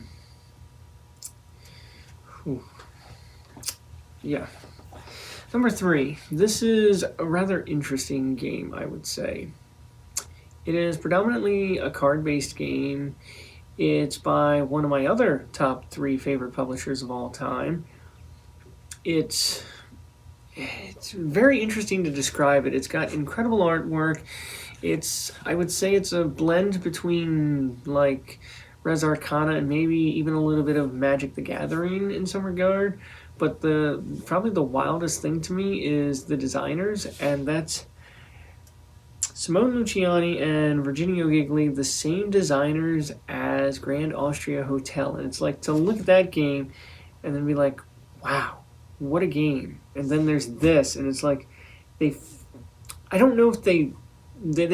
Number 3, this is a rather interesting game, I would say. It is predominantly a card-based game. It's by one of my other top 3 favorite publishers of all time. It's very interesting to describe it. It's got incredible artwork. I would say it's a blend between like Res Arcana and maybe even a little bit of Magic the Gathering in some regard. But probably the wildest thing to me is the designers, and that's Simone Luciani and Virginio Gigli, the same designers as Grand Austria Hotel. And it's like to look at that game and then be like, wow, what a game. And then there's this, and it's like I don't know if they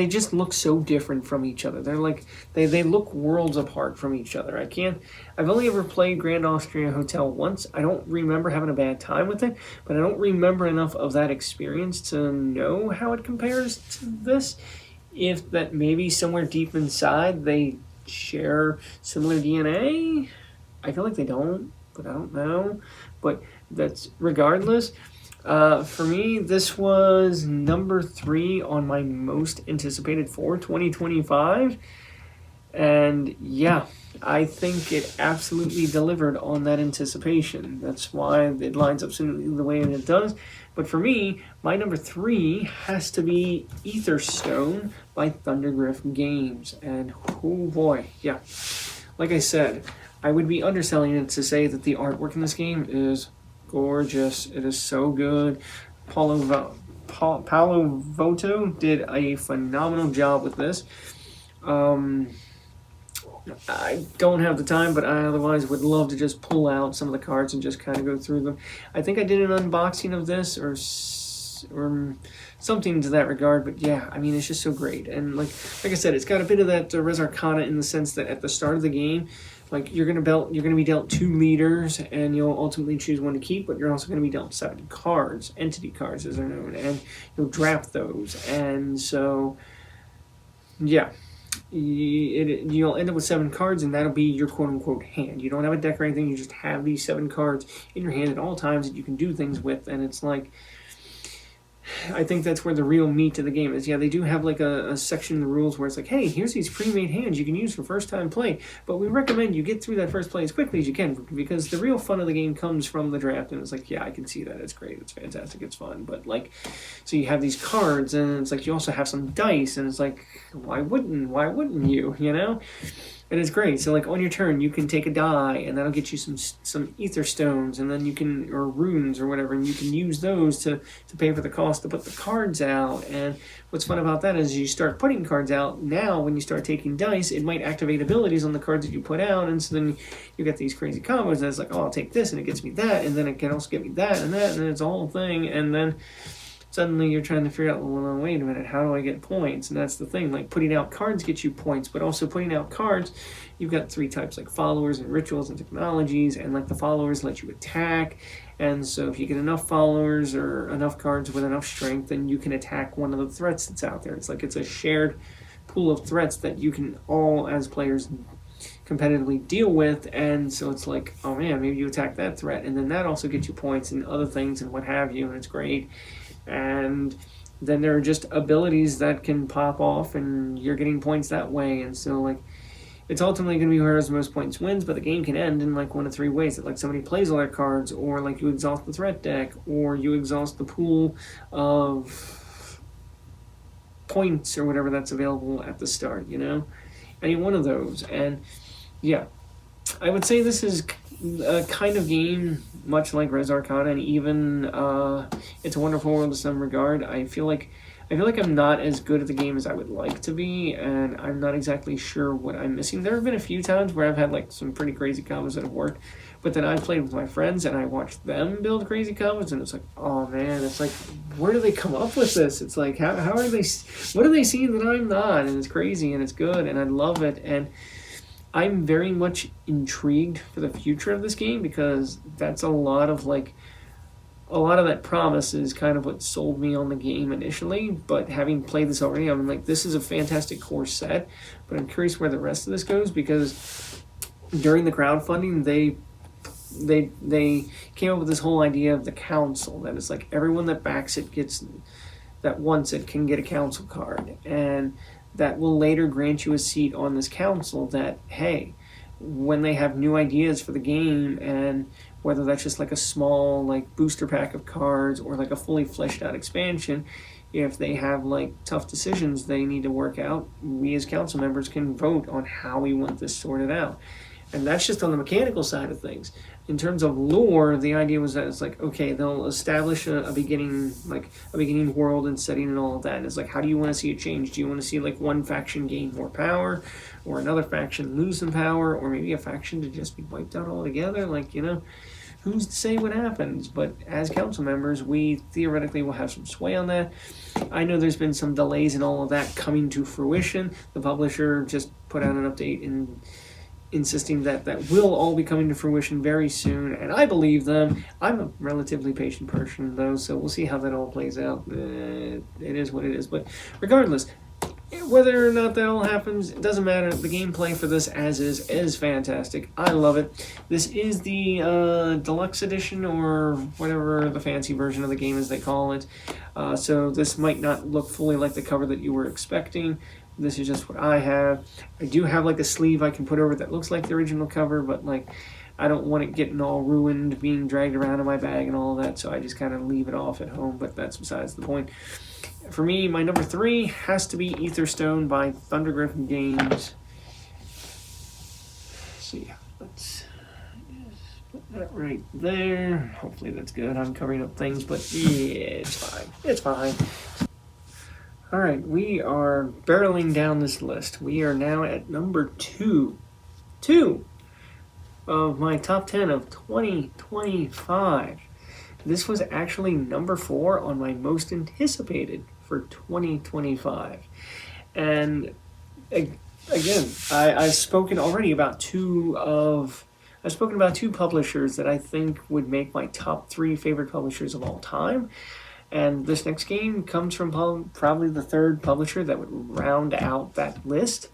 just look so different from each other. They're like they look worlds apart from each other. I've only ever played Grand Austria Hotel once. I don't remember having a bad time with it, but I don't remember enough of that experience to know how it compares to this. If that maybe somewhere deep inside they share similar DNA. I feel like they don't, but I don't know. But that's regardless. For me, this was number 3 on my most anticipated for 2025. And yeah, I think it absolutely delivered on that anticipation. That's why it lines up the way it does. But for me, my number 3 has to be Etherstone by Thundergriff Games. And oh boy, yeah. Like I said, I would be underselling it to say that the artwork in this game is gorgeous. It is so good. Paulo Voto did a phenomenal job with this. I don't have the time, but I otherwise would love to just pull out some of the cards and just kind of go through them. I think I did an unboxing of this or something to that regard, but yeah, I mean, it's just so great. And like I said, it's got a bit of that Res Arcana in the sense that at the start of the game, like you're gonna be dealt 2 leaders, and you'll ultimately choose one to keep, but you're also gonna be dealt 7 cards, entity cards as they're known, and you'll draft those. And so, yeah. You'll end up with 7 cards, and that'll be your quote-unquote hand. You don't have a deck or anything, you just have these 7 cards in your hand at all times that you can do things with, and it's like, I think that's where the real meat of the game is. Yeah, they do have like a section in the rules where it's like, hey, here's these pre-made hands you can use for first-time play, but we recommend you get through that first play as quickly as you can, because the real fun of the game comes from the draft. And it's like, yeah, I can see that. It's great. It's fantastic. It's fun. But like, so you have these cards, and it's like you also have some dice, and it's like, why wouldn't you, you know? And it's great. So like on your turn, you can take a die, and that'll get you some ether stones, and then you can, or runes or whatever, and you can use those to pay for the cost to put the cards out. And what's fun about that is you start putting cards out. Now when you start taking dice, it might activate abilities on the cards that you put out, and so then you get these crazy combos, and it's like, oh, I'll take this, and it gets me that, and then it can also get me that, and then it's a whole thing, and then suddenly you're trying to figure out, well, wait a minute, how do I get points? And that's the thing, like putting out cards gets you points, but also putting out cards, you've got 3 types, like followers and rituals and technologies, and like the followers let you attack, and so if you get enough followers or enough cards with enough strength, then you can attack one of the threats that's out there. It's like it's a shared pool of threats that you can all, as players, competitively deal with. And so it's like, oh man, maybe you attack that threat, and then that also gets you points and other things and what have you, and it's great. And then there are just abilities that can pop off, and you're getting points that way. And so like, it's ultimately going to be whoever has the most points wins, but the game can end in like 1 of 3 ways. That like somebody plays all their cards, or like you exhaust the threat deck, or you exhaust the pool of points or whatever that's available at the start, you know? Any one of those. And yeah, I would say this is a kind of game much like Res Arcana, and even It's a Wonderful World in some regard. I feel like I'm not as good at the game as I would like to be, and I'm not exactly sure what I'm missing. There have been a few times where I've had like some pretty crazy combos that have worked, but then I played with my friends and I watched them build crazy combos, and it's like, oh man, it's like, where do they come up with this? It's like, how are they, what are they seeing that I'm not? And it's crazy, and it's good, and I love it, and I'm very much intrigued for the future of this game, because that's a lot of that promise is kind of what sold me on the game initially. But having played this already, I'm like, this is a fantastic core set, but I'm curious where the rest of this goes, because during the crowdfunding, they came up with this whole idea of the council, that it's like everyone that backs it that wants it can get a council card, and that will later grant you a seat on this council, that, hey, when they have new ideas for the game, and whether that's just like a small like booster pack of cards or like a fully fleshed out expansion, if they have like tough decisions they need to work out, we as council members can vote on how we want this sorted out. And that's just on the mechanical side of things. In terms of lore, the idea was that it's like, okay, they'll establish a beginning world and setting and all of that. And it's like, how do you want to see it change? Do you want to see like one faction gain more power, or another faction lose some power, or maybe a faction to just be wiped out altogether? Like, you know, who's to say what happens? But as council members, we theoretically will have some sway on that. I know there's been some delays in all of that coming to fruition. The publisher just put out an update insisting that will all be coming to fruition very soon, and I believe them. I'm a relatively patient person, though, so we'll see how that all plays out. It is what it is. But regardless, whether or not that all happens, it doesn't matter. The gameplay for this as is fantastic. I love it. This is the deluxe edition, or whatever the fancy version of the game as they call it. So this might not look fully like the cover that you were expecting, this is just what I have. I do have like a sleeve I can put over that looks like the original cover, but like I don't want it getting all ruined, being dragged around in my bag and all that, so I just kind of leave it off at home, but that's besides the point. For me, my number 3 has to be Aetherstone by Thunder Griffin Games. Let's see, let's just put that right there. Hopefully that's good. I'm covering up things, but yeah, it's fine. It's fine. All right, we are barreling down this list. We are now at number 2. 2 of my top 10 of 2025. This was actually number 4 on my most anticipated for 2025. And again, I've spoken already about two publishers that I think would make my top 3 favorite publishers of all time. And this next game comes from probably the 3rd publisher that would round out that list.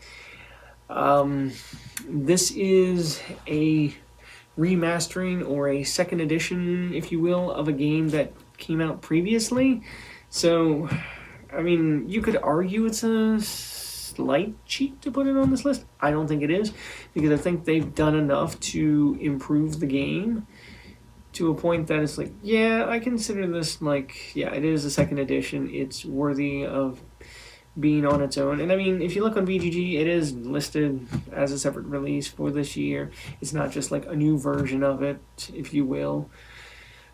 This is a remastering or a second edition, if you will, of a game that came out previously. So, I mean, you could argue it's a slight cheat to put it on this list. I don't think it is, because I think they've done enough to improve the game to a point that it's like, yeah, I consider this like, yeah, it is a second edition. It's worthy of being on its own. And I mean, if you look on BGG, it is listed as a separate release for this year. It's not just like a new version of it, if you will.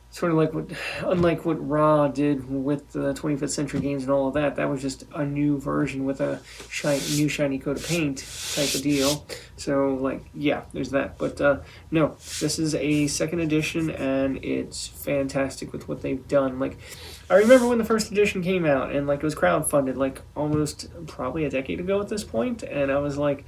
Sort of like unlike what Ra did with the 25th Century Games and all of that, that was just a new version with a new shiny coat of paint type of deal. So, like, yeah, there's that. But no, this is a second edition, and it's fantastic with what they've done. Like, I remember when the first edition came out, and like it was crowdfunded, like almost probably a decade ago at this point, and I was like,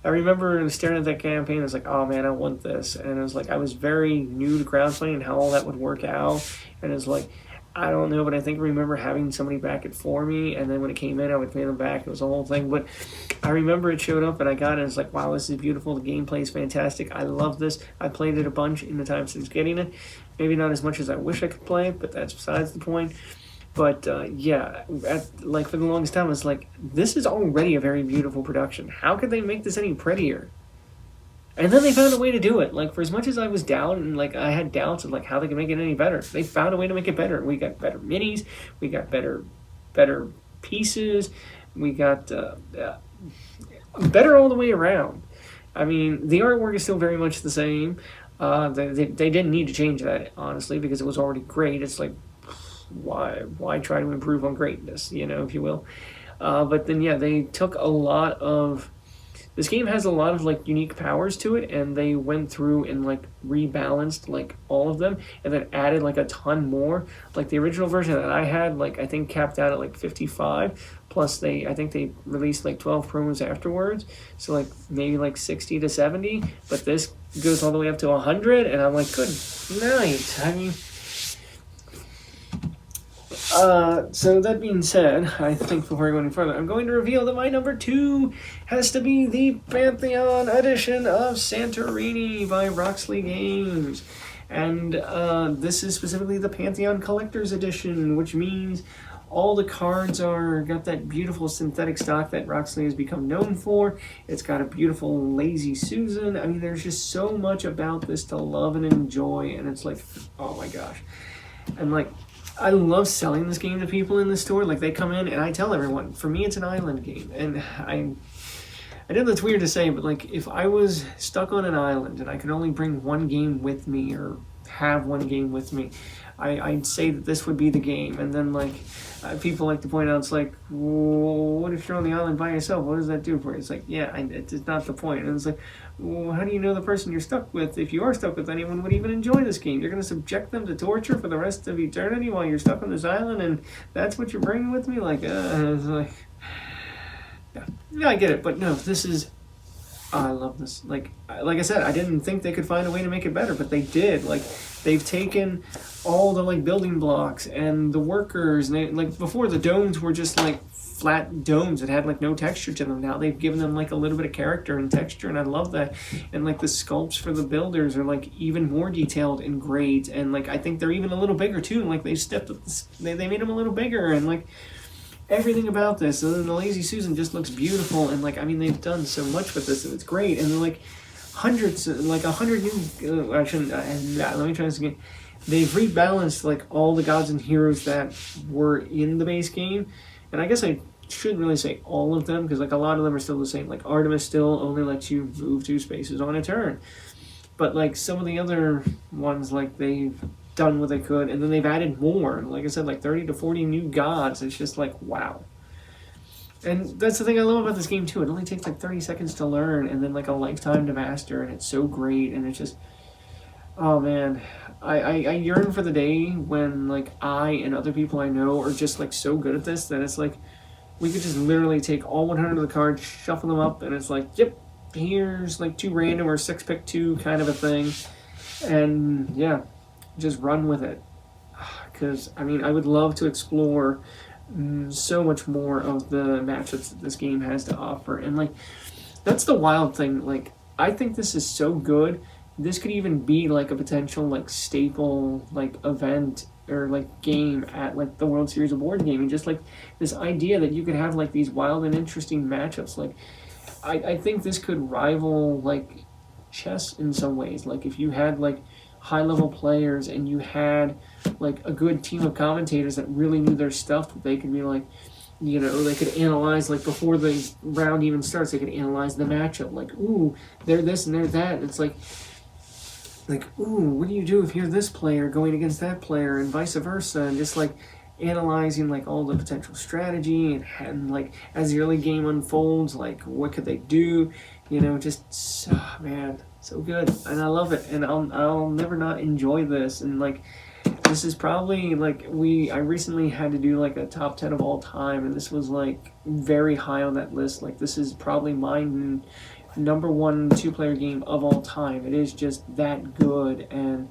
I remember staring at that campaign, I was like, oh man, I want this. And it was like, I was very new to crowdfunding and how all that would work out. And it was like, I don't know, but I think I remember having somebody back it for me. And then when it came in, I would pay them back. It was a whole thing. But I remember it showed up and I got it. And it's like, wow, this is beautiful. The gameplay is fantastic. I love this. I played it a bunch in the time since getting it. Maybe not as much as I wish I could play it, but that's besides the point. But yeah, for the longest time, it's like, this is already a very beautiful production. How could they make this any prettier? And then they found a way to do it. Like, for as much as I was down and like I had doubts of like how they could make it any better, they found a way to make it better. We got better minis, we got better pieces, we got better all the way around. I mean, the artwork is still very much the same. They didn't need to change that, honestly, because it was already great. It's like, why try to improve on greatness, if you will. But then, yeah, they took a lot of... This game has a lot of, like, unique powers to it, and they went through and, like, rebalanced, like, all of them, and then added, like, a ton more. Like, the original version that I had, like, I think capped out at, like, 55, plus I think they released, like, 12 promos afterwards, so, like, maybe, like, 60 to 70, but this goes all the way up to 100, and I'm like, good night. I mean... So that being said, I think before I go any further, I'm going to reveal that my number 2 has to be the Pantheon edition of Santorini by Roxley Games. And this is specifically the Pantheon Collector's Edition, which means all the cards got that beautiful synthetic stock that Roxley has become known for. It's got a beautiful Lazy Susan. I mean, there's just so much about this to love and enjoy, and it's like, oh my gosh. And like, I love selling this game to people in the store. Like, they come in and I tell everyone, for me it's an island game. And I know that's weird to say, but like, if I was stuck on an island and I could only bring one game with me or have one game with me, I'd say that this would be the game. And then like, people like to point out, it's like, well, what if you're on the island by yourself? What does that do for you? It's like, yeah, it's not the point. And it's like, well, how do you know the person you're stuck with, if you are stuck with anyone, would even enjoy this game? You're going to subject them to torture for the rest of eternity while you're stuck on this island, and that's what you're bringing with me? Like, it's like, yeah, I get it, but no, this is... I love this. Like I said, I didn't think they could find a way to make it better, but they did. Like, they've taken all the like building blocks and the workers, and they, like, before, the domes were just like flat domes that had like no texture to them. Now they've given them like a little bit of character and texture, and I love that. And like the sculpts for the builders are like even more detailed and great, and like I think they're even a little bigger too. Like, they stepped up, they made them a little bigger, and like, everything about this. And then the Lazy Susan just looks beautiful, and like, I mean, they've done so much with this, and it's great. And then like hundreds, like 100 new. I shouldn't. Let me try this again. They've rebalanced like all the gods and heroes that were in the base game, and I guess I shouldn't really say all of them, because like a lot of them are still the same. Like Artemis still only lets you move 2 spaces on a turn, but like some of the other ones, like they've done what they could, and then they've added more. Like I said, like 30 to 40 new gods. It's just like, wow. And that's the thing I love about this game too. It only takes like 30 seconds to learn, and then like a lifetime to master, and it's so great. And it's just, oh man, I yearn for the day when like I and other people I know are just like so good at this that it's like we could just literally take all 100 of the cards, shuffle them up, and it's like, yep, here's like 2 random or 6 pick 2 kind of a thing, and yeah, just run with it. Because I mean, I would love to explore so much more of the matchups that this game has to offer, and like that's the wild thing. Like I think this is so good. This could even be like a potential like staple like event or like game at like the World Series of Board Gaming. Just like this idea that you could have like these wild and interesting matchups. Like I think this could rival like chess in some ways. Like if you had like high level players and you had like a good team of commentators that really knew their stuff, that they could be like, you know, they could analyze like before the round even starts, they could analyze the matchup. Like, ooh, they're this and they're that. And it's like, ooh, what do you do if you're this player going against that player and vice versa? And just like analyzing like all the potential strategy and like as the early game unfolds, like what could they do? You know, just man, so good, and I love it, and I'll never not enjoy this. And like this is probably like I recently had to do like a top 10 of all time, and this was like very high on that list. Like this is probably mine number 1 2-player game of all time. It is just that good, and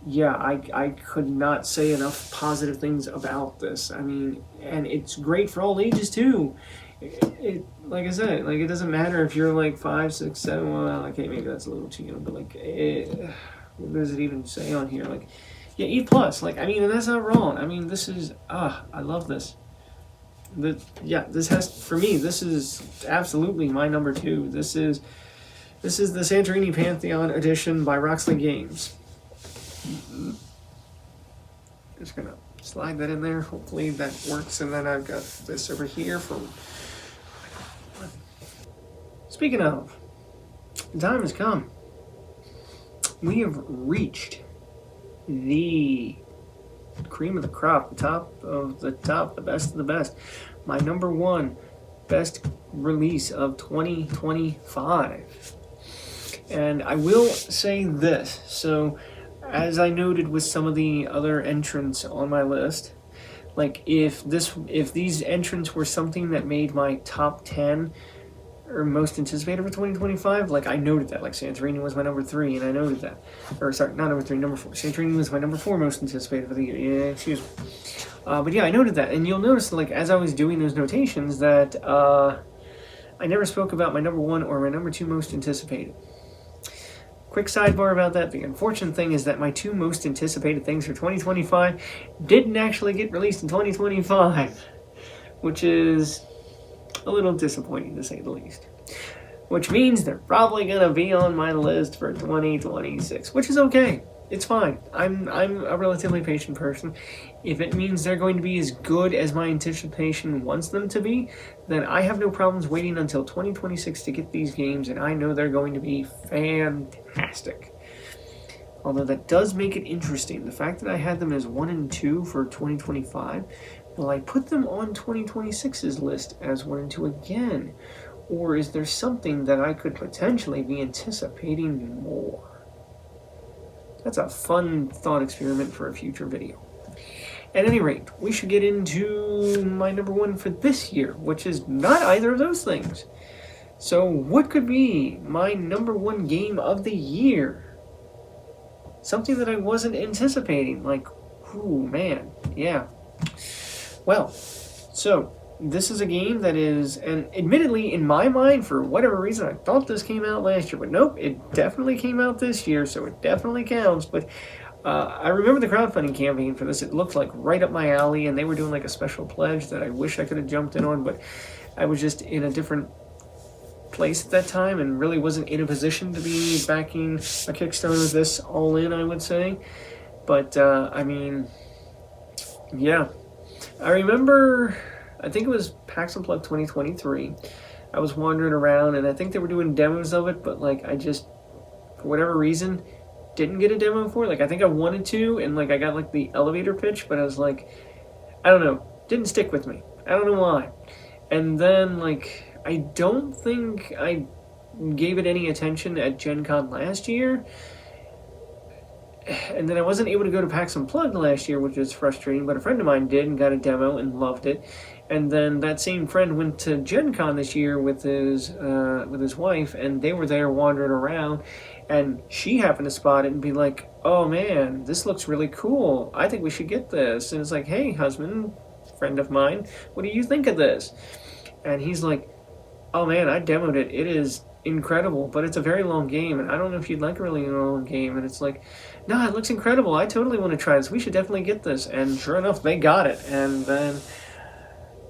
yeah, I could not say enough positive things about this. I mean, and it's great for all ages too. It like I said, like it doesn't matter if you're like 5, 6, 7. Well, okay, maybe that's a little too young, but like, what does it even say on here? Like, yeah, E+. Like, I mean, and that's not wrong. I mean, this is I love this. This has, for me, this is absolutely my number 2. This is the Santorini Pantheon edition by Roxley Games. Just gonna slide that in there. Hopefully that works. And then I've got this over here from. Speaking of, the time has come. We have reached the cream of the crop, the top of the top, the best of the best. My number 1 best release of 2025. And I will say this. So, as I noted with some of the other entrants on my list, like if these entrants were something that made my top 10 or most anticipated for 2025, like I noted that, like Santorini was my number 3, and I noted that, or sorry, not number 3, number 4. Santorini was my number 4 most anticipated for the year. Yeah, excuse me. But yeah, I noted that, and you'll notice, like as I was doing those notations, that I never spoke about my number 1 or my number 2 most anticipated. Quick sidebar about that. The unfortunate thing is that my 2 most anticipated things for 2025 didn't actually get released in 2025, which is a little disappointing to say the least. Which means they're probably going to be on my list for 2026, which is okay. It's fine. I'm a relatively patient person. If it means they're going to be as good as my anticipation wants them to be, then I have no problems waiting until 2026 to get these games, and I know they're going to be fantastic. Although that does make it interesting. The fact that I had them as 1 and 2 for 2025, will I put them on 2026's list as 1 and 2 again? Or is there something that I could potentially be anticipating more? That's a fun thought experiment for a future video. At any rate, we should get into my number 1 for this year, which is not either of those things. So what could be my number 1 game of the year? Something that I wasn't anticipating, like, ooh, man, yeah. Well, so this is a game that is, and admittedly, in my mind, for whatever reason, I thought this came out last year, but nope, it definitely came out this year, so it definitely counts. But I remember the crowdfunding campaign for this. It looked like right up my alley, and they were doing like a special pledge that I wish I could have jumped in on, but I was just in a different place at that time and really wasn't in a position to be backing a Kickstarter this all in, I would say. But I mean, yeah, I remember, I think it was PAX Unplugged 2023. I was wandering around and I think they were doing demos of it, but like I just, for whatever reason, didn't get a demo for it. Like I think I wanted to, and like I got like the elevator pitch, but I was like, I don't know, didn't stick with me. I don't know why. And then like I don't think I gave it any attention at Gen Con last year. And then I wasn't able to go to PAX Unplugged last year, which is frustrating, but a friend of mine did and got a demo and loved it. And then that same friend went to Gen Con this year with his wife, and they were there wandering around, and she happened to spot it and be like, oh man, this looks really cool. I think we should get this. And it's like, hey, husband, friend of mine, what do you think of this? And he's like, oh man, I demoed it. It is incredible, but it's a very long game, and I don't know if you'd like a really long game. And it's like, no, it looks incredible. I totally want to try this. We should definitely get this. And sure enough, they got it. And then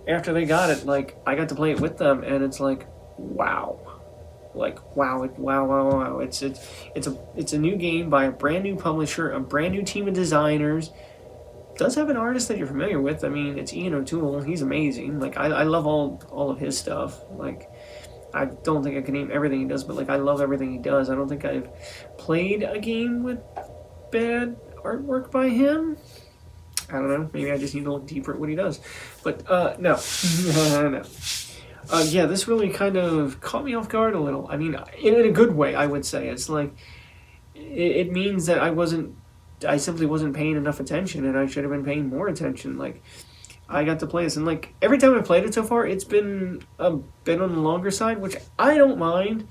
after they got it, like I got to play it with them, and it's like, wow. Like wow. It's a new game by a brand new publisher, a brand new team of designers. It does have an artist that you're familiar with. I mean, it's Ian O'Toole. He's amazing. Like I love all of his stuff. Like I don't think I can name everything he does, but like I love everything he does. I don't think I've played a game with bad artwork by him. I don't know. Maybe I just need to look deeper at what he does. But no. No. Yeah, this really kind of caught me off guard a little. I mean, in a good way, I would say. It's like, it means that I simply wasn't paying enough attention, and I should have been paying more attention. Like, I got to play this, and like, every time I've played it so far, it's been a bit on the longer side, which I don't mind.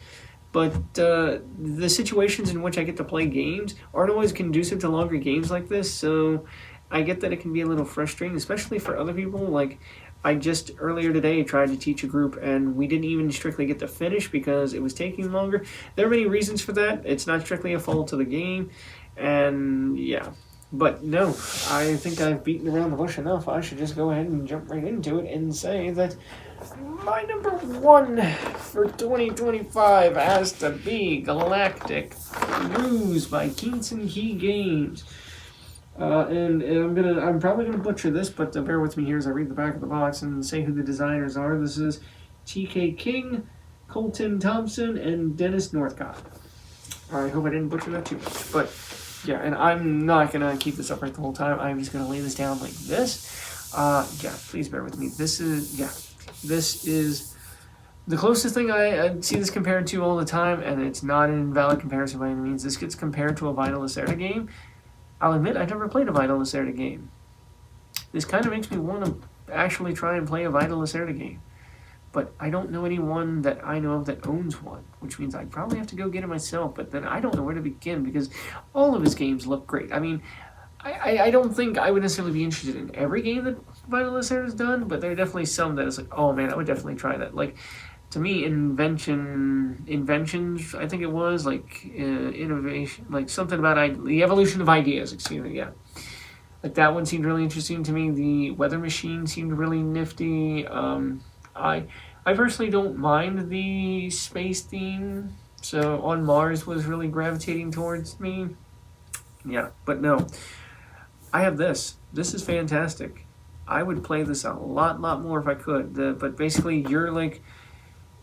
But the situations in which I get to play games aren't always conducive to longer games like this, so I get that it can be a little frustrating, especially for other people. Like, I just earlier today tried to teach a group, and we didn't even strictly get to finish because it was taking longer. There are many reasons for that. It's not strictly a fault of the game, and yeah. But no, I think I've beaten around the bush enough. I should just go ahead and jump right into it and say that my number one for 2025 has to be Galactic Ruse by Keenson Key Games. And I'm probably gonna butcher this, but bear with me here as I read the back of the box and say who the designers are. This is T.K. King, Colton Thompson, and Dennis Northcott. I hope I didn't butcher that too much, but yeah, and I'm not gonna keep this upright the whole time. I'm just gonna lay this down like this. Yeah, please bear with me. This is the closest thing I see this compared to all the time, and it's not an invalid comparison by any means. This gets compared to a Vital Lacerda game. I'll admit I've never played a Vital Lacerda game. This kind of makes me want to actually try and play a Vital Lacerda game. But I don't know anyone that I know of that owns one, which means I'd probably have to go get it myself, but then I don't know where to begin because all of his games look great. I mean, I don't think I would necessarily be interested in every game that Vital Lacerda's done, but there are definitely some that is like, oh man, I would definitely try that. Like, to me, Inventions, I think it was, like, innovation, like something about the evolution of ideas, excuse me, yeah. Like, that one seemed really interesting to me. The Weather Machine seemed really nifty. I personally don't mind the space theme, so On Mars was really gravitating towards me. Yeah, but no. I have this. This is fantastic. I would play this a lot more if I could. But basically, you're like,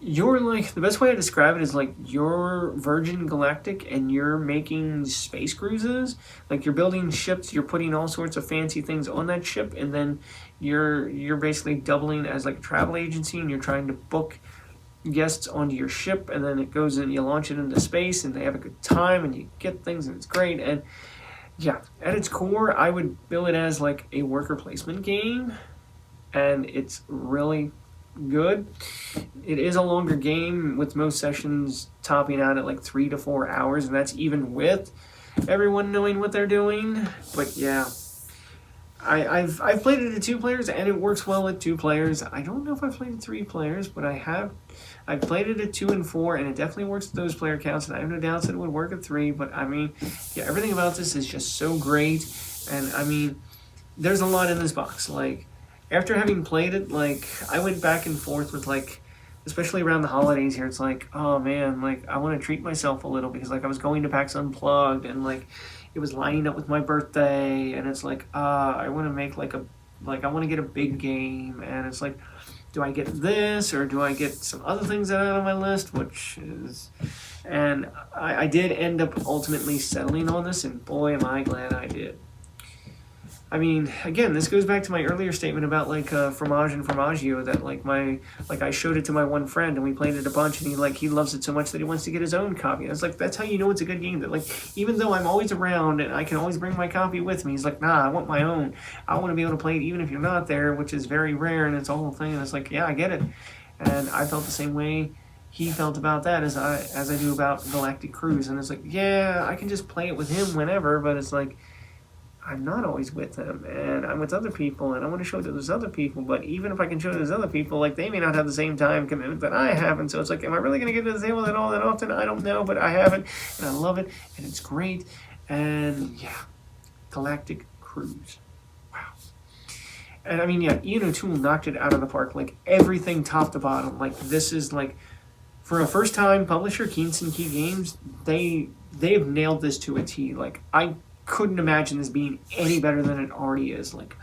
the best way to describe it is like you're Virgin Galactic and you're making space cruises. Like you're building ships, you're putting all sorts of fancy things on that ship, and then you're basically doubling as like a travel agency, and you're trying to book guests onto your ship, and then it goes and you launch it into space, and they have a good time, and you get things, and it's great. And yeah, at its core, I would bill it as like a worker placement game, and it's really good. It is a longer game, with most sessions topping out at like 3 to 4 hours, and that's even with everyone knowing what they're doing. But yeah, I've played it at 2 players, and it works well at 2 players. I don't know if I've played it 3 players, but I have. I've played it at 2 and 4, and it definitely works at those player counts. And I have no doubts that it would work at 3. But I mean, yeah, everything about this is just so great. And I mean, there's a lot in this box. Like, after having played it, like, I went back and forth with, like, especially around the holidays here, it's like, oh man, like, I want to treat myself a little, because, like, I was going to PAX Unplugged, and, like, it was lining up with my birthday, and it's like, I want to make, like, I want to get a big game, and it's like, do I get this, or do I get some other things that are on my list, and I did end up ultimately settling on this, and boy, am I glad I did. I mean, again, this goes back to my earlier statement about, like, Fromage and Formaggio, that, like, I showed it to my one friend, and we played it a bunch, and he loves it so much that he wants to get his own copy. And it's like, that's how you know it's a good game, that, like, even though I'm always around and I can always bring my copy with me, he's like, nah, I want my own. I want to be able to play it even if you're not there, which is very rare, and it's a whole thing, and it's like, yeah, I get it. And I felt the same way he felt about that as I do about Galactic Cruise, and it's like, yeah, I can just play it with him whenever, but it's like, I'm not always with them, and I'm with other people, and I want to show it to those other people, but even if I can show it to those other people, like, they may not have the same time commitment that I have, and so it's like, am I really going to get to the table that all that often? I don't know, but I have it, and I love it, and it's great, and yeah, Galactic Cruise. Wow. And I mean, yeah, Ian O'Toole knocked it out of the park, like, everything top to bottom. Like, this is, like, for a first-time publisher, Keystone Key Games, they've nailed this to a T. Like, I couldn't imagine this being any better than it already is. Like,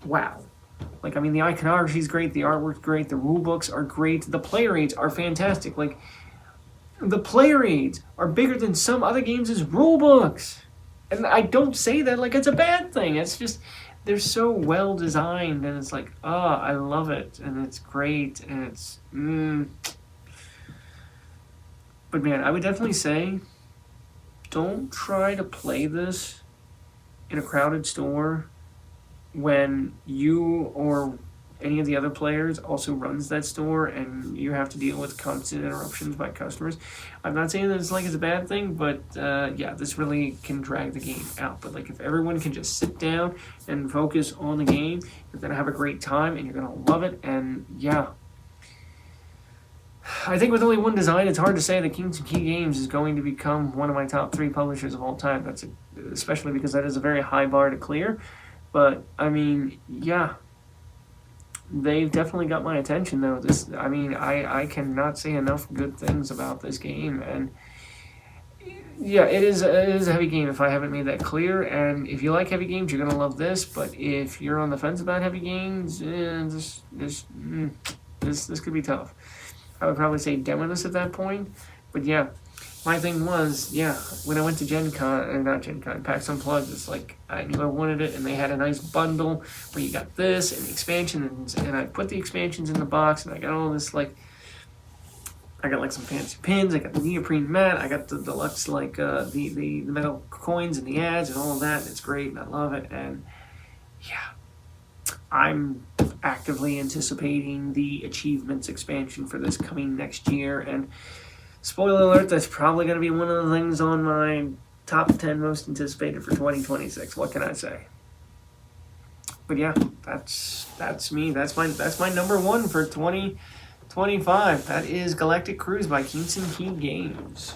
wow. Like, I mean, the iconography is great, the artwork's great, the rule books are great, the player aids are fantastic. Like, the player aids are bigger than some other games' rule books. And I don't say that like it's a bad thing. It's just, they're so well designed, and it's like, I love it, and it's great, and it's, But man, I would definitely say, don't try to play this in a crowded store when you or any of the other players also runs that store and you have to deal with constant interruptions by customers. I'm not saying that it's a bad thing, but yeah, this really can drag the game out. But like, if everyone can just sit down and focus on the game, you're going to have a great time and you're going to love it. And yeah, I think with only one design, it's hard to say that Keystone Key Games is going to become one of my top 3 publishers of all time. That's especially because that is a very high bar to clear. But I mean, yeah, they've definitely got my attention though. I cannot say enough good things about this game, and yeah, it is a heavy game if I haven't made that clear. And if you like heavy games, you're gonna love this. But if you're on the fence about heavy games, this could be tough. I would probably say demo this at that point. But yeah, my thing was, yeah, when I went to PAX Unplugged, it's like, I knew I wanted it, and they had a nice bundle where you got this and the expansion, and I put the expansions in the box, and I got all this, like, I got like some fancy pins, I got the neoprene mat, I got the deluxe, the metal coins and the ads and all of that, and it's great, and I love it, and yeah. I'm actively anticipating the achievements expansion for this coming next year, and spoiler alert, that's probably going to be one of the things on my top 10 most anticipated for 2026. What can I say? But yeah, that's me. That's my number 1 for 2025. That is Galactic Cruise by Keystone Key Games.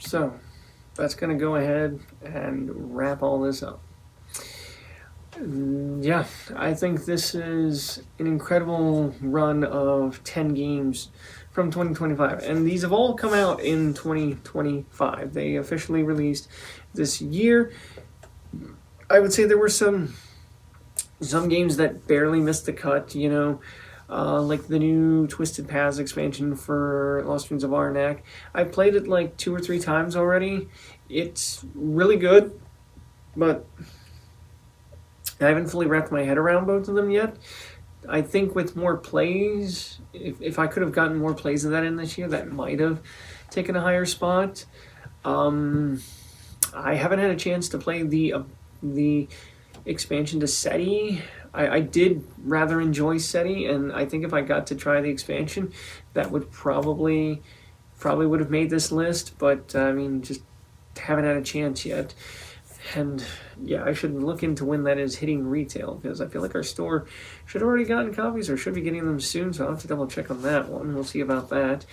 So, that's going to go ahead and wrap all this up. Yeah, I think this is an incredible run of 10 games from 2025. And these have all come out in 2025. They officially released this year. I would say there were some games that barely missed the cut, like the new Twisted Paths expansion for Lost Ruins of Arnak. I played it like 2 or 3 times already. It's really good, but I haven't fully wrapped my head around both of them yet. I think with more plays, if I could have gotten more plays of that in this year, that might have taken a higher spot. I haven't had a chance to play the expansion to SETI. I did rather enjoy SETI, and I think if I got to try the expansion, that would probably would have made this list, but I mean, just haven't had a chance yet. And yeah, I should look into when that is hitting retail, because I feel like our store should have already gotten copies or should be getting them soon, so I'll have to double check on that one. We'll see about that.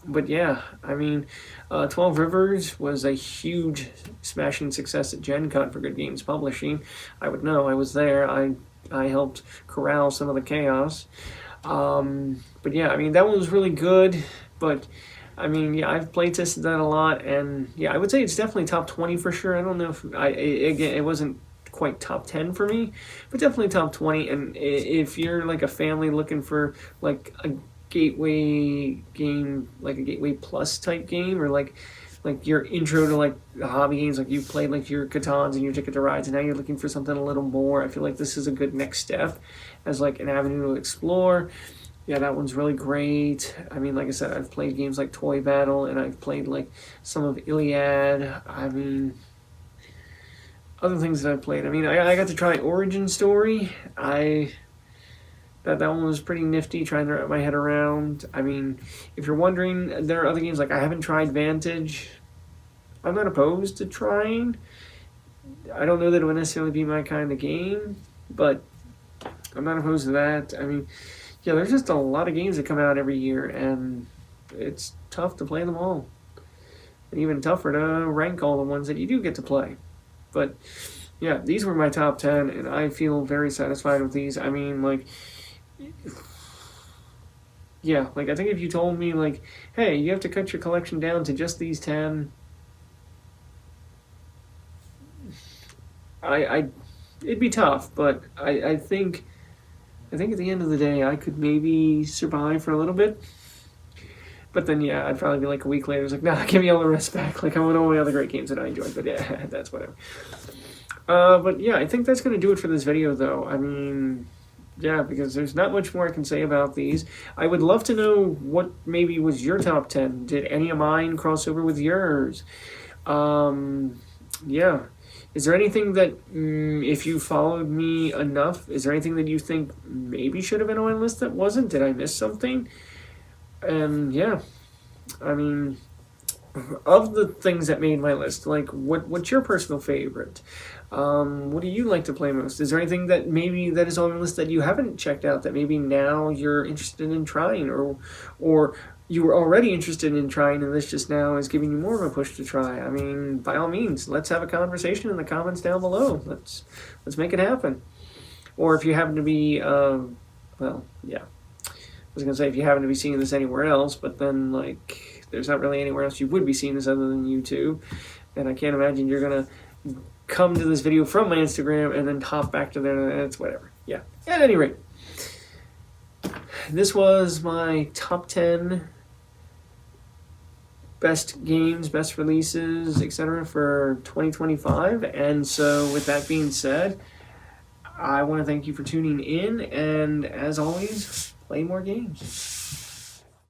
But yeah, I mean, 12 Rivers was a huge smashing success at Gen Con for Good Games Publishing. I would know, I was there. I helped corral some of the chaos. But yeah, I mean, that one was really good, but I mean, yeah, I've play tested that a lot, and yeah, I would say it's definitely top 20 for sure. I don't know if again, it wasn't quite top 10 for me, but definitely top 20. And if you're like a family looking for like a gateway game, like a gateway plus type game, or like your intro to like hobby games, like you played like your Catons and your Ticket to Rides, and now you're looking for something a little more, I feel like this is a good next step as like an avenue to explore. Yeah, that one's really great. I mean, like I said, I've played games like Toy Battle, and I've played like some of Iliad. I mean, other things that I've played. I mean, I got to try Origin Story. That one was pretty nifty, trying to wrap my head around. I mean, if you're wondering, there are other games like I haven't tried Vantage. I'm not opposed to trying. I don't know that it would necessarily be my kind of game, but I'm not opposed to that. I mean, yeah, there's just a lot of games that come out every year, and it's tough to play them all. And even tougher to rank all the ones that you do get to play. But yeah, these were my top 10, and I feel very satisfied with these. I mean, like, yeah, like I think if you told me, like, hey, you have to cut your collection down to just these 10, it'd be tough, but I think at the end of the day, I could maybe survive for a little bit. But then, yeah, I'd probably be like a week later, it's like, nah, give me all the rest back. Like, I want all my other great games that I enjoyed. But yeah, that's whatever. But yeah, I think that's going to do it for this video, though. I mean, yeah, because there's not much more I can say about these. I would love to know what maybe was your top 10. Did any of mine cross over with yours? Yeah. Is there anything that, if you followed me enough, is there anything that you think maybe should have been on my list that wasn't? Did I miss something? And yeah, I mean, of the things that made my list, like, what's your personal favorite? What do you like to play most? Is there anything that maybe that is on the list that you haven't checked out that maybe now you're interested in trying, or you were already interested in trying and this just now is giving you more of a push to try? I mean, by all means, let's have a conversation in the comments down below. Let's make it happen. Or if you happen to be, well, yeah. I was going to say if you happen to be seeing this anywhere else, but then, like, there's not really anywhere else you would be seeing this other than YouTube. And I can't imagine you're going to come to this video from my Instagram and then hop back to there, and it's whatever. Yeah. At any rate, this was my top 10 best games, best releases, etc. for 2025. And so with that being said, I want to thank you for tuning in, and as always, play more games.